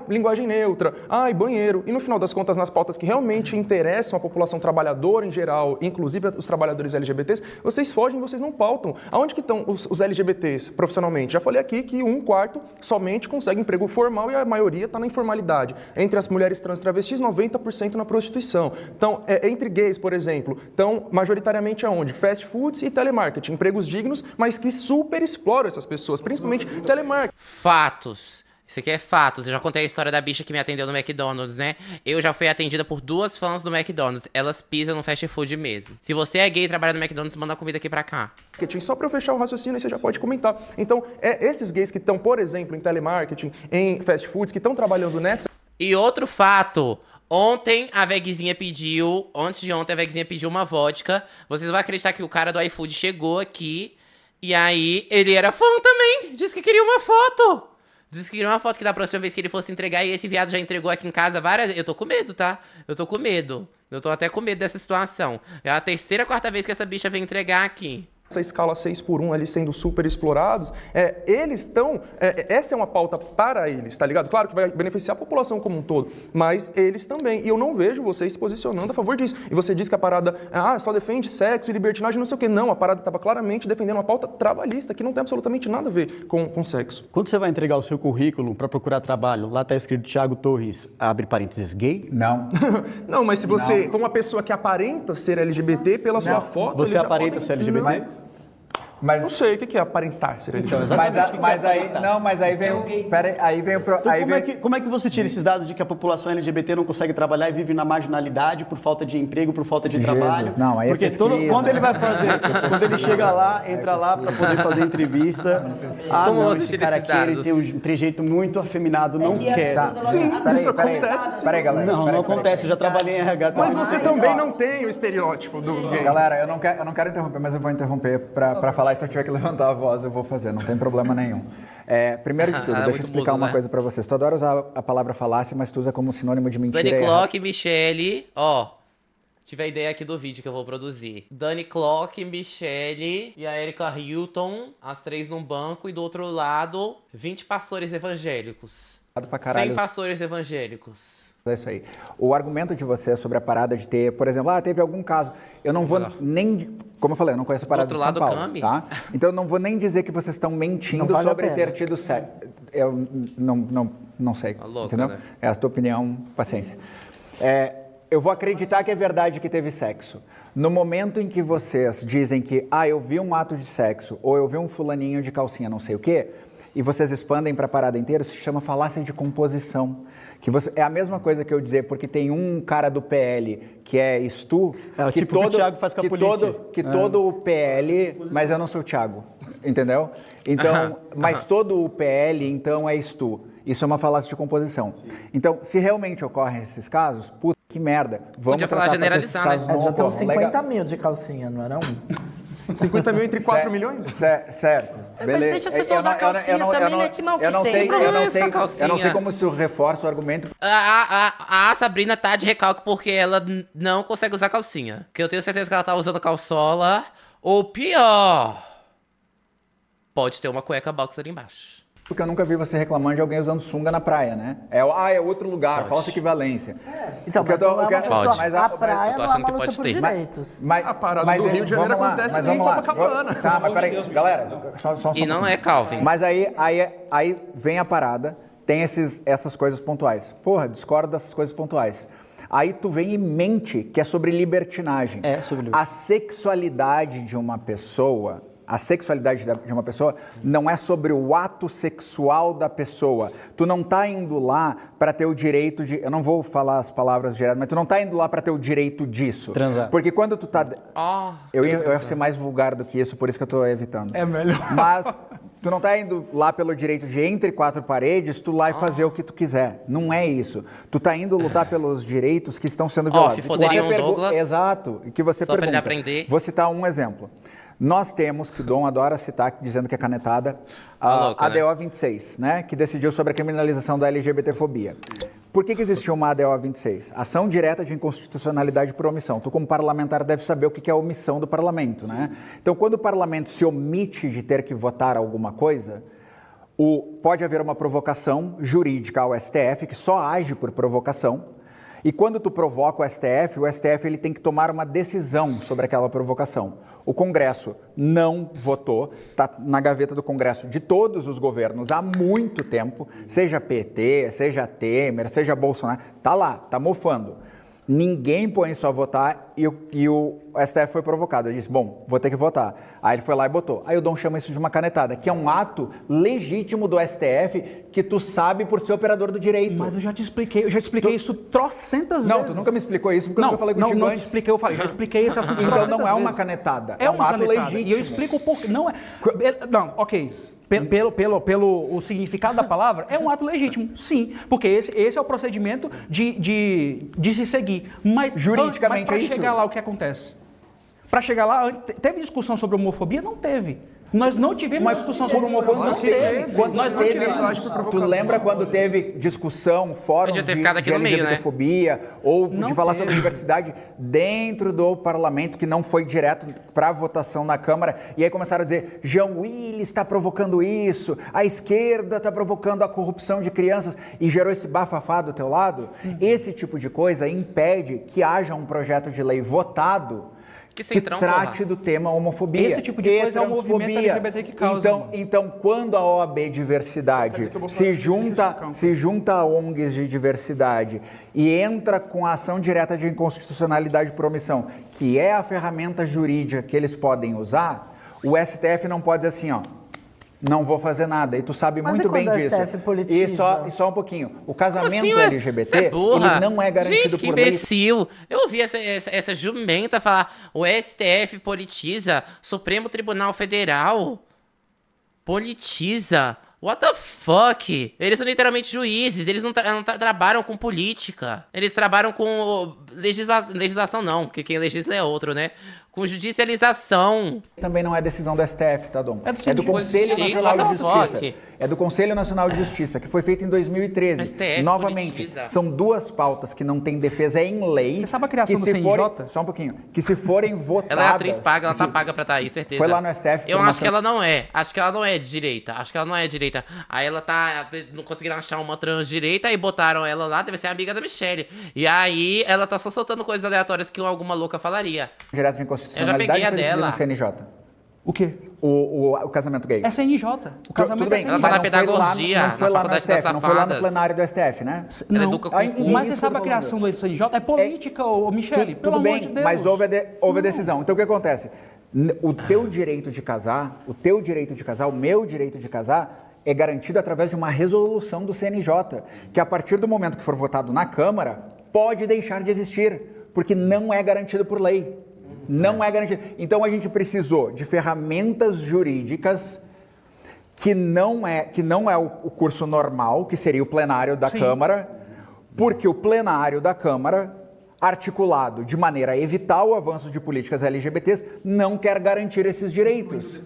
linguagem neutra, banheiro, e no final das contas nas pautas que realmente interessam a população trabalhadora em geral, inclusive os trabalhadores LGBTs, vocês fogem, vocês não pautam. Aonde que estão os LGBTs profissionalmente? Já falei aqui que 1/4 somente consegue emprego formal e a maioria está na informalidade. Entre as mulheres trans travestis, 90% 90% na prostituição. Então, entre gays, por exemplo, estão majoritariamente aonde? Fast foods e telemarketing, empregos dignos, mas que super exploram essas pessoas, principalmente telemarketing. Fatos. Isso aqui é fatos. Eu já contei a história da bicha que me atendeu no McDonald's, né? Eu já fui atendida por 2 fãs do McDonald's. Elas pisam no fast food mesmo. Se você é gay e trabalha no McDonald's, manda a comida aqui pra cá. Só pra eu fechar o raciocínio, aí você já pode comentar. Então, esses gays que estão, por exemplo, em telemarketing, em fast foods, que estão trabalhando nessa... E outro fato. Ontem a veguezinha pediu... Antes de ontem a veguezinha pediu uma vodka. Vocês vão acreditar que o cara do iFood chegou aqui. E aí, ele era fã também. Disse que queria uma foto. Disse que queria uma foto que da próxima vez que ele fosse entregar, e esse viado já entregou aqui em casa várias vezes. Eu tô com medo, tá? Eu tô com medo. Eu tô até com medo dessa situação. É a 3ª, 4ª vez que essa bicha vem entregar aqui. Essa escala 6x1 ali sendo super explorados, eles estão... essa é uma pauta para eles, tá ligado? Claro que vai beneficiar a população como um todo, mas eles também. E eu não vejo vocês se posicionando a favor disso. E você diz que a parada só defende sexo e libertinagem, não sei o quê. Não, a parada estava claramente defendendo uma pauta trabalhista, que não tem absolutamente nada a ver com sexo. Quando você vai entregar o seu currículo para procurar trabalho, lá está escrito Thiago Torres, abre parênteses, gay? Não. Não, mas se você for uma pessoa que aparenta ser LGBT pela sua foto... Você aparenta ser LGBT? Mas não sei o que é aparentar ser LGBT. Mas aí vem o... Como é que você tira esses dados de que a população LGBT não consegue trabalhar e vive na marginalidade por falta de emprego, por falta de trabalho? Não, aí porque quando ele vai fazer, quando ele chega lá, entra lá para poder fazer entrevista, esse cara aqui ele tem um trejeito muito afeminado, não quer. Sim, isso acontece. Peraí, galera. Não acontece, eu já trabalhei em RH. Mas você também não tem o estereótipo do gay. Galera, eu não quero interromper, mas eu vou interromper para falar. Se eu tiver que levantar a voz, eu vou fazer, não tem problema nenhum. Primeiro de tudo, deixa eu explicar uma coisa pra vocês. Tu adora usar a palavra falácia, mas tu usa como sinônimo de mentira. Dani Clock, Michele, tive a ideia aqui do vídeo que eu vou produzir. Dani Clock, Michele e a Erika Hilton, as 3 num banco, e do outro lado, 20 pastores evangélicos. 100 pastores evangélicos. É isso aí. O argumento de você sobre a parada de ter, por exemplo, teve algum caso, eu não vou nem, como eu falei, eu não conheço a parada de São Paulo, tá? Então eu não vou nem dizer que vocês estão mentindo sobre ter tido sexo. Eu não sei, entendeu? Né? É a tua opinião, paciência. Eu vou acreditar que é verdade que teve sexo. No momento em que vocês dizem que, eu vi um ato de sexo, ou eu vi um fulaninho de calcinha, não sei o quê, e vocês expandem para a parada inteira, se chama falácia de composição. É a mesma coisa que eu dizer, porque tem um cara do PL que é Stu... que o Thiago faz com a polícia. Todo o PL... Mas eu não sou o Thiago, entendeu? Então, mas todo o PL, então, é Stu. Isso é uma falácia de composição. Então, se realmente ocorrem esses casos, puta, que merda. Vamos podia falar generalizar, né? Já estão 50 mil de calcinha, não era 50 mil entre 4 milhões? Certo. Beleza. Mas deixa as pessoas usar calcinha também, né? Que mal que eu não sei como se reforça o argumento. A Sabrina tá de recalque porque ela não consegue usar calcinha. Porque eu tenho certeza que ela tá usando calçola. Ou pior, pode ter uma cueca boxer embaixo. Porque eu nunca vi você reclamando de alguém usando sunga na praia, né? É outro lugar, falsa equivalência. Então, mas a praia eu tô achando que pode ter. A parada do Rio de Janeiro acontece em Copacabana. Tá, mas peraí, galera, só E não é Calvin. Mas aí vem a parada, tem essas coisas pontuais. Porra, discordo dessas coisas pontuais. Aí tu vem e mente que é sobre libertinagem. Sobre a sexualidade de uma pessoa... A sexualidade de uma pessoa não é sobre o ato sexual da pessoa. Tu não tá indo lá para ter o direito de... Eu não vou falar as palavras direto, mas tu não tá indo lá para ter o direito disso. Transar. Porque quando tu tá... Eu ia ser mais vulgar do que isso, por isso que eu tô evitando. É melhor. Mas tu não tá indo lá pelo direito de, entre 4 paredes, tu lá e fazer o que tu quiser. Não é isso. Tu tá indo lutar pelos direitos que estão sendo violados. Douglas. Exato. E que você pergunta. Só pra ele aprender. Vou citar um exemplo. Nós temos, que o Dom adora citar, dizendo que é canetada, a ADO 26, né? Que decidiu sobre a criminalização da LGBTfobia. Por que existiu uma ADO 26? Ação direta de inconstitucionalidade por omissão. Tu, como parlamentar, deve saber o que é a omissão do parlamento, né? Então, quando o parlamento se omite de ter que votar alguma coisa, pode haver uma provocação jurídica ao STF, que só age por provocação. E quando tu provoca o STF ele tem que tomar uma decisão sobre aquela provocação. O Congresso não votou, está na gaveta do Congresso de todos os governos há muito tempo, seja PT, seja Temer, seja Bolsonaro, está lá, está mofando. Ninguém põe só votar e o STF foi provocado. Ele disse, bom, vou ter que votar. Aí ele foi lá e botou. Aí o Dom chama isso de uma canetada, que é um ato legítimo do STF que tu sabe por ser operador do direito. Mas eu já expliquei isso trocentas vezes. Não, tu nunca me explicou isso porque eu nunca falei contigo antes. Não te expliquei, eu falei, já expliquei esse assunto Então não é uma vezes. canetada, é um ato legítimo. E eu explico o porquê. Não, ok. Pelo significado da palavra, é um ato legítimo, sim. Porque esse é o procedimento de se seguir. Mas juridicamente para chegar lá, o que acontece? Para chegar lá, teve discussão sobre homofobia? Não teve. Nós não tivemos discussão sobre homofobia. Não teve. Tu lembra quando teve discussão, fórum de LGBTfobia, ou de falar sobre diversidade dentro do parlamento, que não foi direto para votação na Câmara, e aí começaram a dizer, Jean Willis está provocando isso, a esquerda está provocando a corrupção de crianças, e gerou esse bafafá do teu lado? Esse tipo de coisa impede que haja um projeto de lei votado que trate do tema homofobia. Esse tipo de coisa é o movimento LGBT que causa. Então, quando a OAB Diversidade se junta a ONGs de diversidade e entra com a ação direta de inconstitucionalidade por omissão, que é a ferramenta jurídica que eles podem usar, o STF não pode dizer assim, ó, não vou fazer nada. E tu sabe muito bem disso. E só um pouquinho. O casamento LGBT, ele não é garantido por lei. Gente, que imbecil. Eu ouvi essa jumenta falar, o STF politiza, Supremo Tribunal Federal politiza. What the fuck? Eles são literalmente juízes, eles não trabalham com política. Eles trabalham com legislação não, porque quem legisla é outro, né? Com judicialização. Também não é decisão do STF, tá, Dom? É do Conselho Nacional de Justiça. É do Conselho Nacional de Justiça, que foi feito em 2013. STF novamente, são duas pautas que não têm defesa em lei. Você sabe a criação do CNJ? Só um pouquinho. Que se forem votadas... Ela é atriz paga, ela tá paga pra estar aí, certeza. Foi lá no STF. Eu acho que ela não é. Acho que ela não é de direita. Aí ela não conseguiram achar uma trans direita e botaram ela lá, deve ser amiga da Michelle. E aí ela tá só soltando coisas aleatórias que alguma louca falaria. Direto de inconstitucionalidade. Eu já peguei a dela. No CNJ. O quê? O casamento gay. É CNJ. O casamento tudo bem. Ela tá na pedagogia, não foi lá no STF, não foi lá no plenário do STF, né? Ela educa com mas você sabe a criação do CNJ? É política, Michele, pelo amor de Deus. Mas houve a decisão. Então o que acontece? O teu direito de casar, o meu direito de casar, é garantido através de uma resolução do CNJ, que a partir do momento que for votado na Câmara, pode deixar de existir, porque não é garantido por lei. Não é garantido. Então a gente precisou de ferramentas jurídicas que não é o curso normal, que seria o plenário da Câmara, porque o plenário da Câmara, articulado de maneira a evitar o avanço de políticas LGBTs, não quer garantir esses direitos.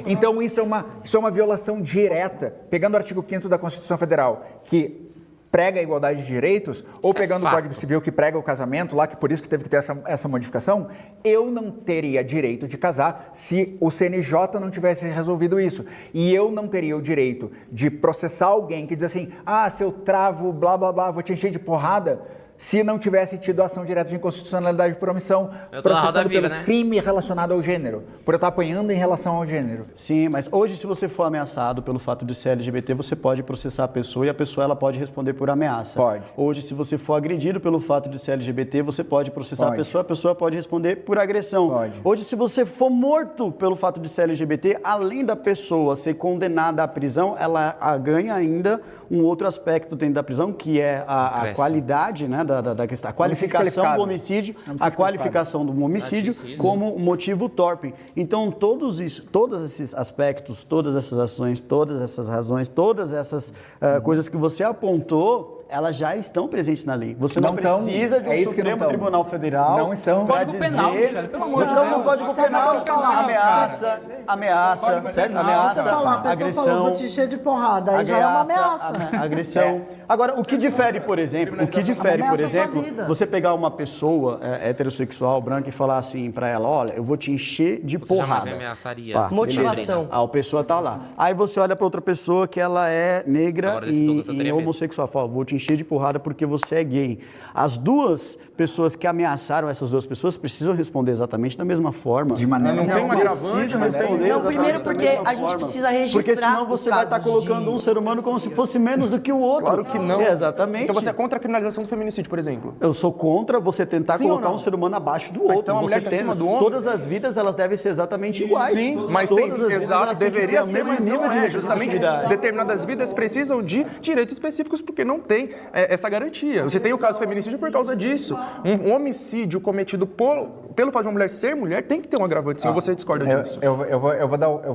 Então isso é uma violação direta, pegando o artigo 5º da Constituição Federal, que prega a igualdade de direitos, ou pegando o Código Civil que prega o casamento lá, que por isso que teve que ter essa modificação, eu não teria direito de casar se o CNJ não tivesse resolvido isso. E eu não teria o direito de processar alguém que diz assim, se eu travo, blá, blá, blá, vou te encher de porrada, se não tivesse tido ação direta de inconstitucionalidade por omissão, processado pelo crime relacionado ao gênero, por eu estar apanhando em relação ao gênero. Sim, mas hoje se você for ameaçado pelo fato de ser LGBT, você pode processar a pessoa e a pessoa ela pode responder por ameaça. Pode. Hoje, se você for agredido pelo fato de ser LGBT, você pode processar a pessoa pode responder por agressão. Pode. Hoje, se você for morto pelo fato de ser LGBT, além da pessoa ser condenada à prisão, ela ganha ainda um outro aspecto dentro da prisão, que é a qualidade, né, da questão, a qualificação do homicídio, como motivo torpe. Então, todos esses aspectos, todas essas ações, todas essas razões, todas essas coisas que você apontou, elas já estão presentes na lei. Você não precisa de um Supremo Tribunal Federal. Não estão. No Código Penal, pelo amor de Deus. No Código Penal, ameaça, agressão. Falou, vou te encher de porrada, aí já é uma ameaça. Agressão. Agora, o que difere, por exemplo, você pegar uma pessoa heterossexual, branca, e falar assim pra ela, olha, eu vou te encher de porrada. Jamais me ameaçaria. Motivação. A pessoa tá lá. Aí você olha pra outra pessoa que ela é negra e homossexual, fala, vou te encher de porrada porque você é gay. As duas pessoas que ameaçaram essas duas pessoas precisam responder exatamente da mesma forma. De maneira não tem uma agravante, mas não, primeiro porque a gente precisa registrar. Porque senão você vai estar colocando um ser humano como se fosse menos do que o outro. Claro que não. Exatamente. Então você é contra a criminalização do feminicídio, por exemplo? Eu sou contra você tentar colocar um ser humano abaixo do outro. Então a mulher acima do homem. Todas as vidas elas devem ser exatamente iguais. Sim, mas deveria ser, mas não é. Justamente determinadas vidas precisam de direitos específicos porque não tem essa garantia. Você tem o caso do feminicídio por causa disso. Um homicídio cometido pelo fato de uma mulher ser mulher tem que ter um agravante, sim. Você discorda disso? Eu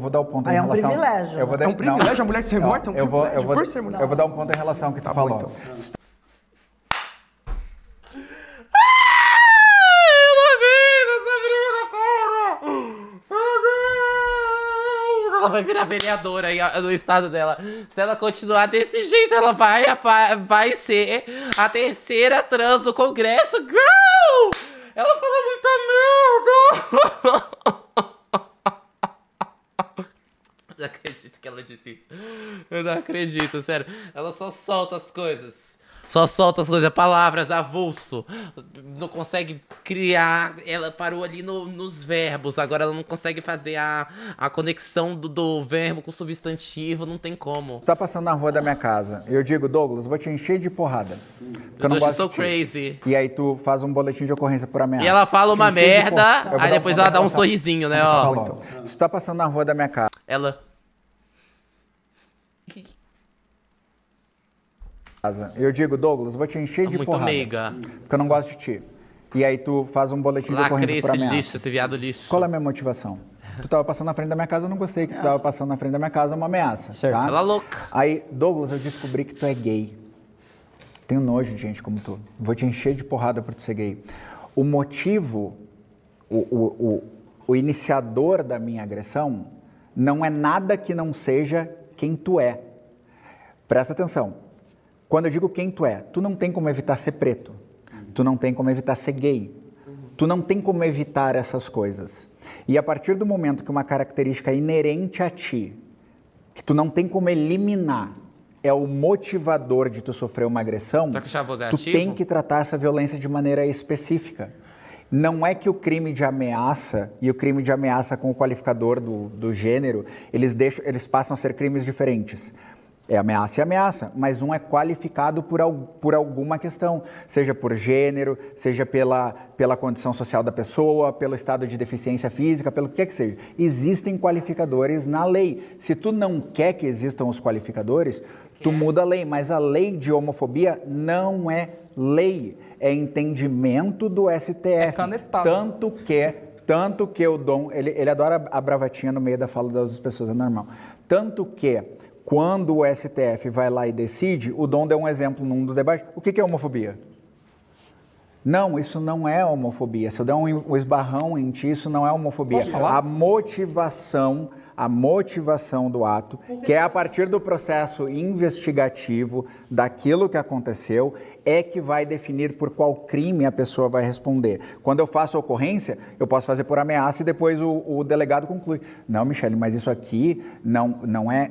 vou dar o ponto em relação... É um privilégio. É um privilégio a mulher ser morta? É um privilégio por ser mulher. Eu vou dar um ponto em relação ao que tu falou. Então. Ela vai virar vereadora aí no estado dela. Se ela continuar desse jeito, ela vai ser a terceira trans do Congresso. Girl! Ela fala muita merda! Eu não acredito que ela disse isso. Eu não acredito, sério. Ela só solta as coisas. Palavras avulso. Não consegue criar. Ela parou ali nos verbos. Agora ela não consegue fazer a conexão do verbo com o substantivo. Não tem como. Tu tá passando na rua da minha casa. Eu digo, Douglas, vou te encher de porrada. Eu não gosto de crazy. E aí tu faz um boletim de ocorrência por ameaça. E ela fala uma merda. Aí depois ela dá um sorrisinho, né? Ó. Se tu tá passando na rua da minha casa. Eu digo, Douglas, vou te encher de porrada. Meiga. Porque eu não gosto de ti. E aí tu faz um boletim de ocorrência por ameaça. Lixo, esse viado lixo. Qual é a minha motivação? Tu tava passando na frente da minha casa, eu não gostei que tu tava passando na frente da minha casa, uma ameaça, certo. Tá? Ela é louca. Aí, Douglas, eu descobri que tu é gay. Tenho nojo de gente como tu. Vou te encher de porrada por tu ser gay. O motivo, o iniciador da minha agressão não é nada que não seja quem tu é. Presta atenção. Quando eu digo quem tu é, tu não tem como evitar ser preto, tu não tem como evitar ser gay, tu não tem como evitar essas coisas. E a partir do momento que uma característica inerente a ti, que tu não tem como eliminar, é o motivador de tu sofrer uma agressão, tu tem que tratar essa violência de maneira específica. Não é que o crime de ameaça e o crime de ameaça com o qualificador do gênero, eles passam a ser crimes diferentes. É ameaça e ameaça, mas um é qualificado por alguma questão, seja por gênero, seja pela condição social da pessoa, pelo estado de deficiência física, pelo que quer que seja. Existem qualificadores na lei. Se tu não quer que existam os qualificadores, tu muda a lei, mas a lei de homofobia não é lei, é entendimento do STF. É canetado. Tanto que o Dom, ele adora a bravatinha no meio da fala das pessoas, é normal. Tanto que quando o STF vai lá e decide, o Dom deu um exemplo num do debate. O que é homofobia? Não, isso não é homofobia. Se eu der um esbarrão em ti, isso não é homofobia. A motivação do ato, que é a partir do processo investigativo daquilo que aconteceu, é que vai definir por qual crime a pessoa vai responder. Quando eu faço a ocorrência, eu posso fazer por ameaça e depois o delegado conclui. Não, Michele, mas isso aqui não é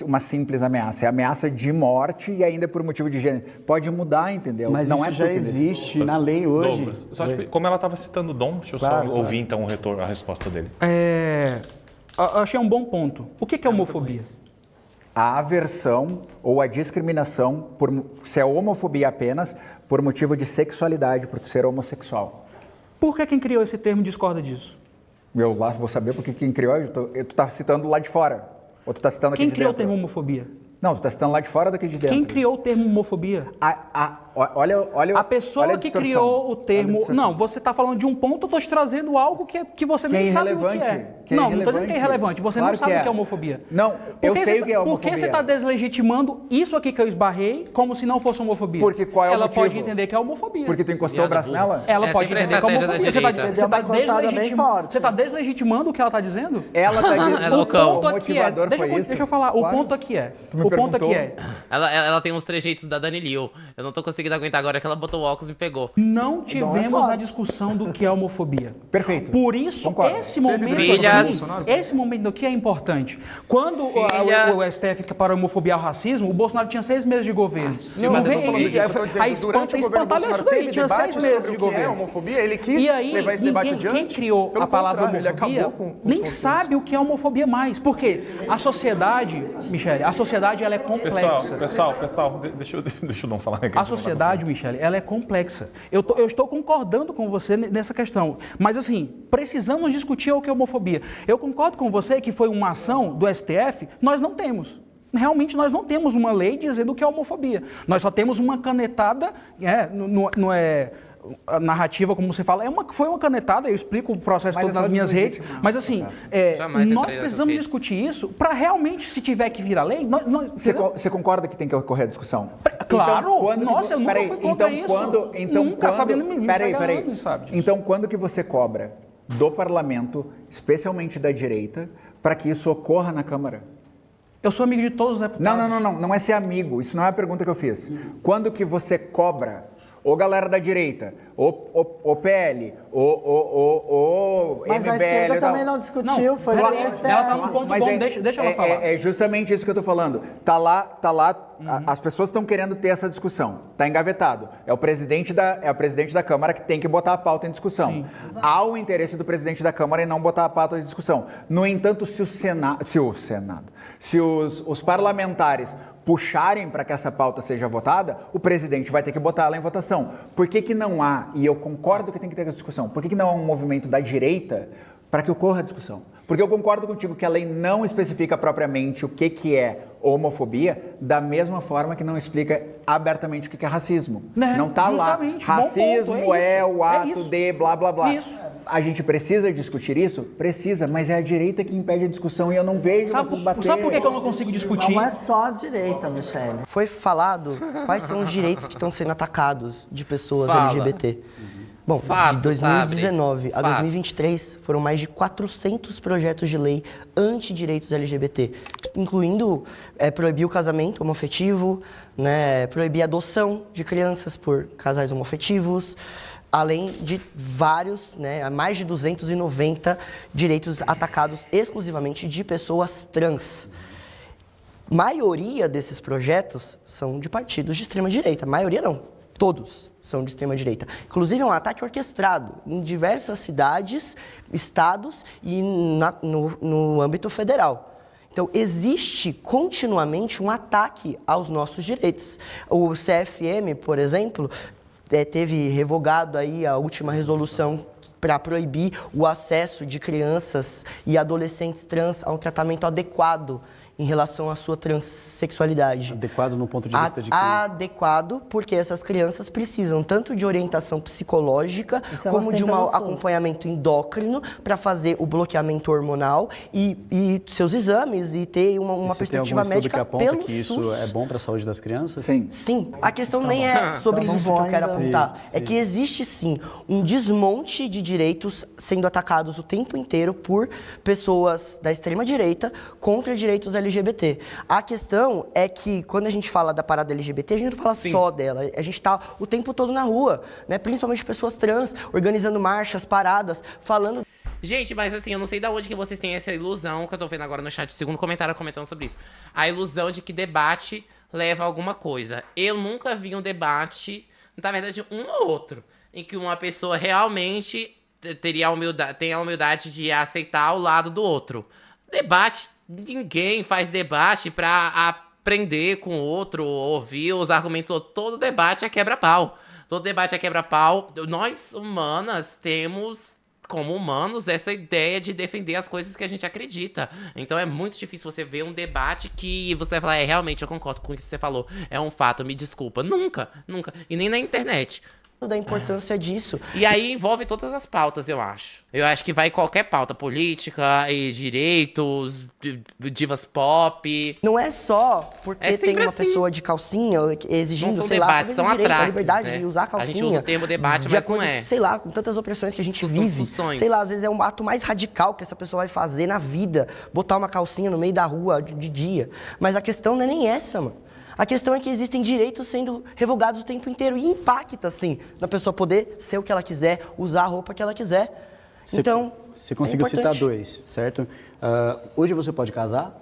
uma simples ameaça, é ameaça de morte e ainda por motivo de gênero. Pode mudar, entendeu? Mas não isso já existe na lei hoje. Douglas, como ela estava citando o Dom, deixa eu só ouvir então a resposta dele. Eu achei um bom ponto. O que é homofobia? A aversão ou a discriminação, se é homofobia apenas, por motivo de sexualidade, por ser homossexual. Por que quem criou esse termo discorda disso? Eu lá vou saber porque quem criou, tu está citando lá de fora. Ou tu está citando aqui de dentro? Quem criou o termo homofobia? Não, tu está citando lá de fora daqui de dentro. Quem criou o termo homofobia? Olha a pessoa que criou o termo... Não, você está falando de um ponto, eu estou te trazendo algo que você nem sabe o que é. Não estou dizendo que é irrelevante. Você não sabe o que é homofobia. Não, eu sei o que é homofobia. Por que você está deslegitimando isso aqui que eu esbarrei como se não fosse homofobia? Porque qual é o motivo? Ela pode entender que é homofobia. Porque tu encostou o braço nela? Ela pode entender que é homofobia. Você está deslegitimando o que ela está dizendo? Ela está dizendo. O ponto aqui é... Deixa eu falar. O ponto aqui é... me perguntou... O ponto aqui é... Ela tem uns trejeitos da Dani Liu. Eu não tô conseguindo aguentar agora que ela botou o óculos e me pegou. Não tivemos a discussão do que é homofobia. Perfeito. Por isso, esse momento aqui é importante. Quando o STF para a homofobia e o racismo, o Bolsonaro tinha 6 meses de governo. Não vem aí, espantalha isso daí, tinha 6 meses de governo. Homofobia, ele quis levar esse debate adiante. Quem criou a palavra homofobia nem sabe o que é homofobia mais. Por quê? A sociedade, Michele, ela é complexa. Pessoal, deixa eu não falar aqui. A sociedade, Michele, ela é complexa. Eu estou concordando com você nessa questão. Mas, assim, precisamos discutir o que é homofobia. Eu concordo com você que foi uma ação do STF, nós não temos. Realmente nós não temos uma lei dizendo o que é homofobia. Nós só temos uma canetada, não é a narrativa, como você fala, foi uma canetada, eu explico o processo todo nas minhas redes, mas assim, nós precisamos discutir isso para realmente, se tiver que virar lei... Você concorda que tem que ocorrer a discussão? Claro! Então, eu nunca fui contra isso. Nunca, sabendo me sabe disso. Então, quando que você cobra do parlamento, especialmente da direita, para que isso ocorra na Câmara? Eu sou amigo de todos os deputados. Não é ser amigo, isso não é a pergunta que eu fiz. Quando que você cobra, ou galera da direita, ou PL, ou MBL... Mas a esquerda também não discutiu, foi o STF. Ela tá num ponto bom, deixa ela falar. É justamente isso que eu tô falando. Tá lá, as pessoas estão querendo ter essa discussão. Tá engavetado. É o presidente da Câmara que tem que botar a pauta em discussão. Sim. Há o interesse do presidente da Câmara em não botar a pauta em discussão. No entanto, se os parlamentares puxarem para que essa pauta seja votada, o presidente vai ter que botar ela em votação. Por que não há, e eu concordo que tem que ter essa discussão, por que não há um movimento da direita para que ocorra a discussão? Porque eu concordo contigo que a lei não especifica propriamente o que é homofobia, da mesma forma que não explica abertamente o que é racismo. Não está lá. Racismo é o ato de blá, blá, blá. Isso. A gente precisa discutir isso? Precisa, mas é a direita que impede a discussão e eu não vejo vocês bater. Sabe por que eu não consigo discutir? Não é só a direita, Michele. Foi falado quais são os direitos que estão sendo atacados de pessoas LGBT. Bom, de 2019 a 2023, foram mais de 400 projetos de lei anti-direitos LGBT, incluindo proibir o casamento homoafetivo, proibir a adoção de crianças por casais homoafetivos, além de vários, mais de 290 direitos atacados exclusivamente de pessoas trans. Maioria desses projetos são de partidos de extrema-direita, maioria não, todos são de extrema-direita. Inclusive, é um ataque orquestrado em diversas cidades, estados e no âmbito federal. Então, existe continuamente um ataque aos nossos direitos. O CFM, por exemplo, teve revogado aí a última resolução para proibir o acesso de crianças e adolescentes trans a um tratamento adequado em relação à sua transexualidade. Adequado no ponto de vista de quem? Adequado, porque essas crianças precisam tanto de orientação psicológica, como de um acompanhamento endócrino para fazer o bloqueamento hormonal e seus exames e ter uma perspectiva médica pelo que isso SUS. É bom para a saúde das crianças? Sim. A questão nem é sobre isso que eu quero apontar. É que existe, sim, um desmonte de direitos sendo atacados o tempo inteiro por pessoas da extrema-direita contra direitos LGBT. A questão é que, quando a gente fala da parada LGBT, a gente não fala só dela. A gente está o tempo todo na rua, principalmente pessoas trans, organizando marchas, paradas, falando... Gente, mas assim, eu não sei de onde que vocês têm essa ilusão, que eu tô vendo agora no chat, segundo comentário comentando sobre isso. A ilusão de que debate leva a alguma coisa. Eu nunca vi um debate, na verdade, um ou outro, em que uma pessoa realmente tem a humildade de aceitar o lado do outro. Debate, ninguém faz debate pra aprender com o outro, ouvir os argumentos. Todo debate é quebra-pau. Todo debate é quebra-pau. Nós, humanas, temos, como humanos, essa ideia de defender as coisas que a gente acredita. Então é muito difícil você ver um debate que você vai falar, realmente, eu concordo com o que você falou. É um fato, me desculpa. Nunca. E nem na internet. da importância disso. E aí envolve todas as pautas, eu acho. Eu acho que vai qualquer pauta, política, e direitos, divas pop. Não é só porque tem uma pessoa de calcinha exigindo, não são sei debates, lá, são atraques, a liberdade né? de usar calcinha. A gente usa o termo debate, mas não é. Sei lá, com tantas opressões que a gente vive. Sei lá, às vezes é um ato mais radical que essa pessoa vai fazer na vida, botar uma calcinha no meio da rua de dia. Mas a questão não é nem essa, mano. A questão é que existem direitos sendo revogados o tempo inteiro e impacta, assim, na pessoa poder ser o que ela quiser, usar a roupa que ela quiser. Então, você conseguiu citar 2, certo? Hoje você pode casar?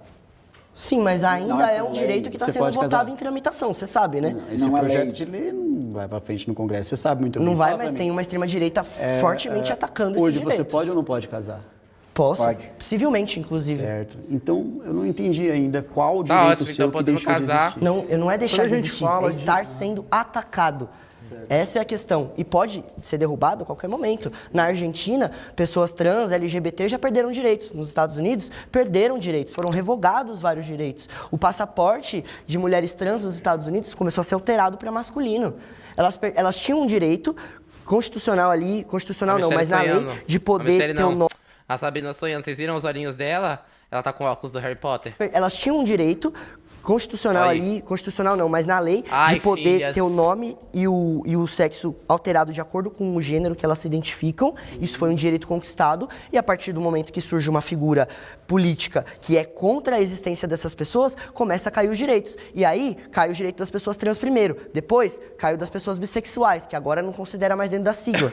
Sim, mas ainda é um direito que está sendo votado em tramitação, você sabe, né? Esse projeto de lei não vai para frente no Congresso, você sabe muito bem. Não vai, mas tem uma extrema-direita fortemente atacando esses direitos. Hoje você pode ou não pode casar? Posso, civilmente, inclusive. Certo. Então, eu não entendi ainda qual direito seu que deixou casar. de existir. Não é deixar de existir, é estar sendo atacado. Certo. Essa é a questão. E pode ser derrubado a qualquer momento. Na Argentina, pessoas trans, LGBT já perderam direitos. Nos Estados Unidos, perderam direitos. Foram revogados vários direitos. O passaporte de mulheres trans nos Estados Unidos começou a ser alterado para masculino. Elas tinham um direito constitucional ali, constitucional não, mas na lei, de poder ter um nome. A Sabrina sonhando, vocês viram os olhinhos dela? Ela tá com óculos do Harry Potter. Elas tinham um direito constitucional ali, constitucional não, mas na lei, de poder ter o nome e o sexo alterado de acordo com o gênero que elas se identificam. Isso foi um direito conquistado. E a partir do momento que surge uma figura política que é contra a existência dessas pessoas, começa a cair os direitos. E aí, cai o direito das pessoas trans primeiro. Depois, cai o das pessoas bissexuais, que agora não considera mais dentro da sigla.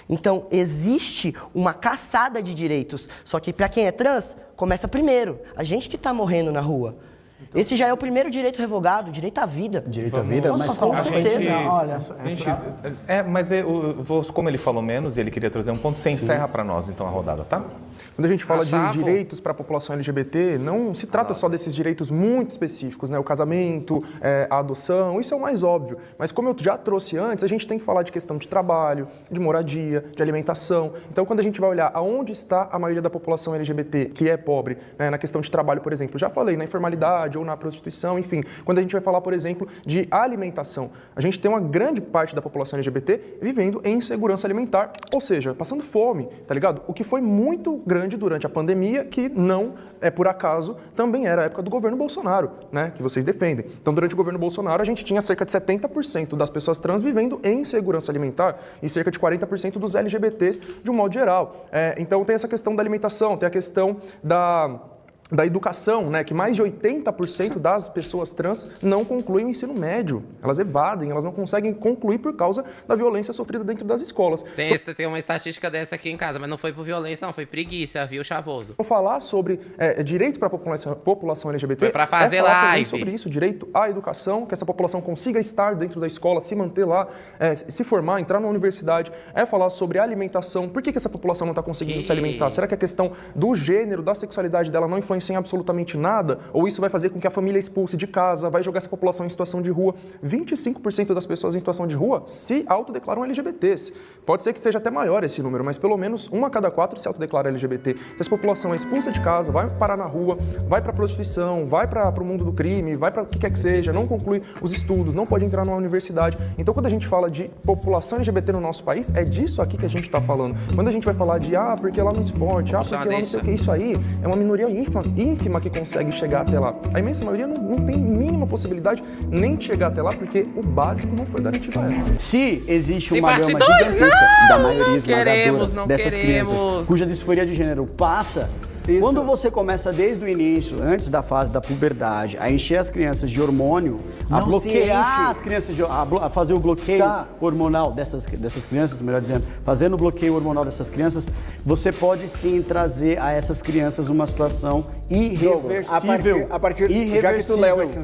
Então, existe uma caçada de direitos, só que para quem é trans, começa primeiro. A gente que está morrendo na rua. Esse já é o primeiro direito revogado, direito à vida. Direito à vida? Mas com certeza. Mas como ele falou menos e ele queria trazer um ponto, você encerra para nós, então, a rodada, tá? Quando a gente fala de direitos para a população LGBT, não se trata só desses direitos muito específicos, né? O casamento, a adoção, isso é o mais óbvio. Mas como eu já trouxe antes, a gente tem que falar de questão de trabalho, de moradia, de alimentação. Então, quando a gente vai olhar aonde está a maioria da população LGBT, que é pobre, né? Na questão de trabalho, por exemplo, já falei, na informalidade ou na prostituição, enfim. Quando a gente vai falar, por exemplo, de alimentação, a gente tem uma grande parte da população LGBT vivendo em insegurança alimentar, ou seja, passando fome, tá ligado? O que foi muito grande durante a pandemia, que não é por acaso, também era a época do governo Bolsonaro, né, que vocês defendem. Então, durante o governo Bolsonaro, a gente tinha cerca de 70% das pessoas trans vivendo em insegurança alimentar e cerca de 40% dos LGBTs de um modo geral. Então, tem essa questão da alimentação, tem a questão da educação, né, que mais de 80% das pessoas trans não concluem o ensino médio. Elas evadem, elas não conseguem concluir por causa da violência sofrida dentro das escolas. Tem uma estatística dessa aqui em casa, mas não foi por violência, não, foi preguiça, viu, Chavoso? Vou falar sobre direitos para a população LGBT. Foi para fazer live. Sobre isso, direito à educação, que essa população consiga estar dentro da escola, se manter lá, se formar, entrar na universidade. É falar sobre alimentação. Por que essa população não está conseguindo se alimentar? Será que a questão do gênero, da sexualidade dela não influencia sem absolutamente nada, ou isso vai fazer com que a família expulse de casa, vai jogar essa população em situação de rua. 25% das pessoas em situação de rua se autodeclaram LGBTs. Pode ser que seja até maior esse número, mas pelo menos 1 a cada 4 se autodeclara LGBT. Então, essa população é expulsa de casa, vai parar na rua, vai para a prostituição, vai para o mundo do crime, vai para o que quer que seja, não conclui os estudos, não pode entrar numa universidade. Então, quando a gente fala de população LGBT no nosso país, é disso aqui que a gente está falando. Quando a gente vai falar de, porque lá no esporte, porque lá não sei o que, isso aí é uma minoria ínfima que consegue chegar até lá. A imensa maioria não tem mínima possibilidade nem de chegar até lá, porque o básico não foi garantido a ela. Se existe uma gama gigantesca da maioria esmagadora dessas crianças cuja disforia de gênero passa, quando você começa desde o início, antes da fase da puberdade, a encher as crianças de hormônio, a bloquear as crianças, a fazer o bloqueio hormonal dessas crianças, melhor dizendo, fazendo o bloqueio hormonal dessas crianças, você pode sim trazer a essas crianças uma situação irreversível. A partir já que tu leu esse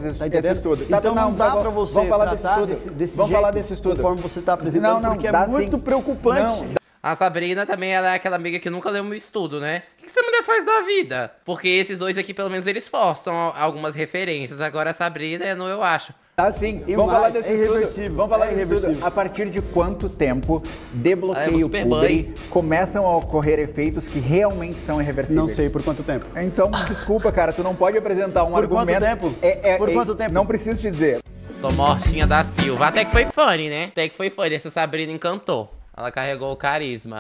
estudo. Então não dá para você tratar desse jeito, conforme você está apresentando, porque é muito preocupante. A Sabrina também, ela é aquela amiga que nunca leu meu estudo, né? O que essa mulher faz da vida? Porque esses dois aqui, pelo menos, eles forçam algumas referências. Agora a Sabrina, eu acho. Sim, vamos falar desse estudo. Vamos falar desse estudo. A partir de quanto tempo de bloqueio público começam a ocorrer efeitos que realmente são irreversíveis? Não sei por quanto tempo. Então, desculpa, cara, tu não pode apresentar um argumento... Por quanto tempo? Por quanto tempo? Não preciso te dizer. Tô mortinha da Silva. Até que foi funny, né? Até que foi funny. Essa Sabrina encantou. Ela carregou o carisma.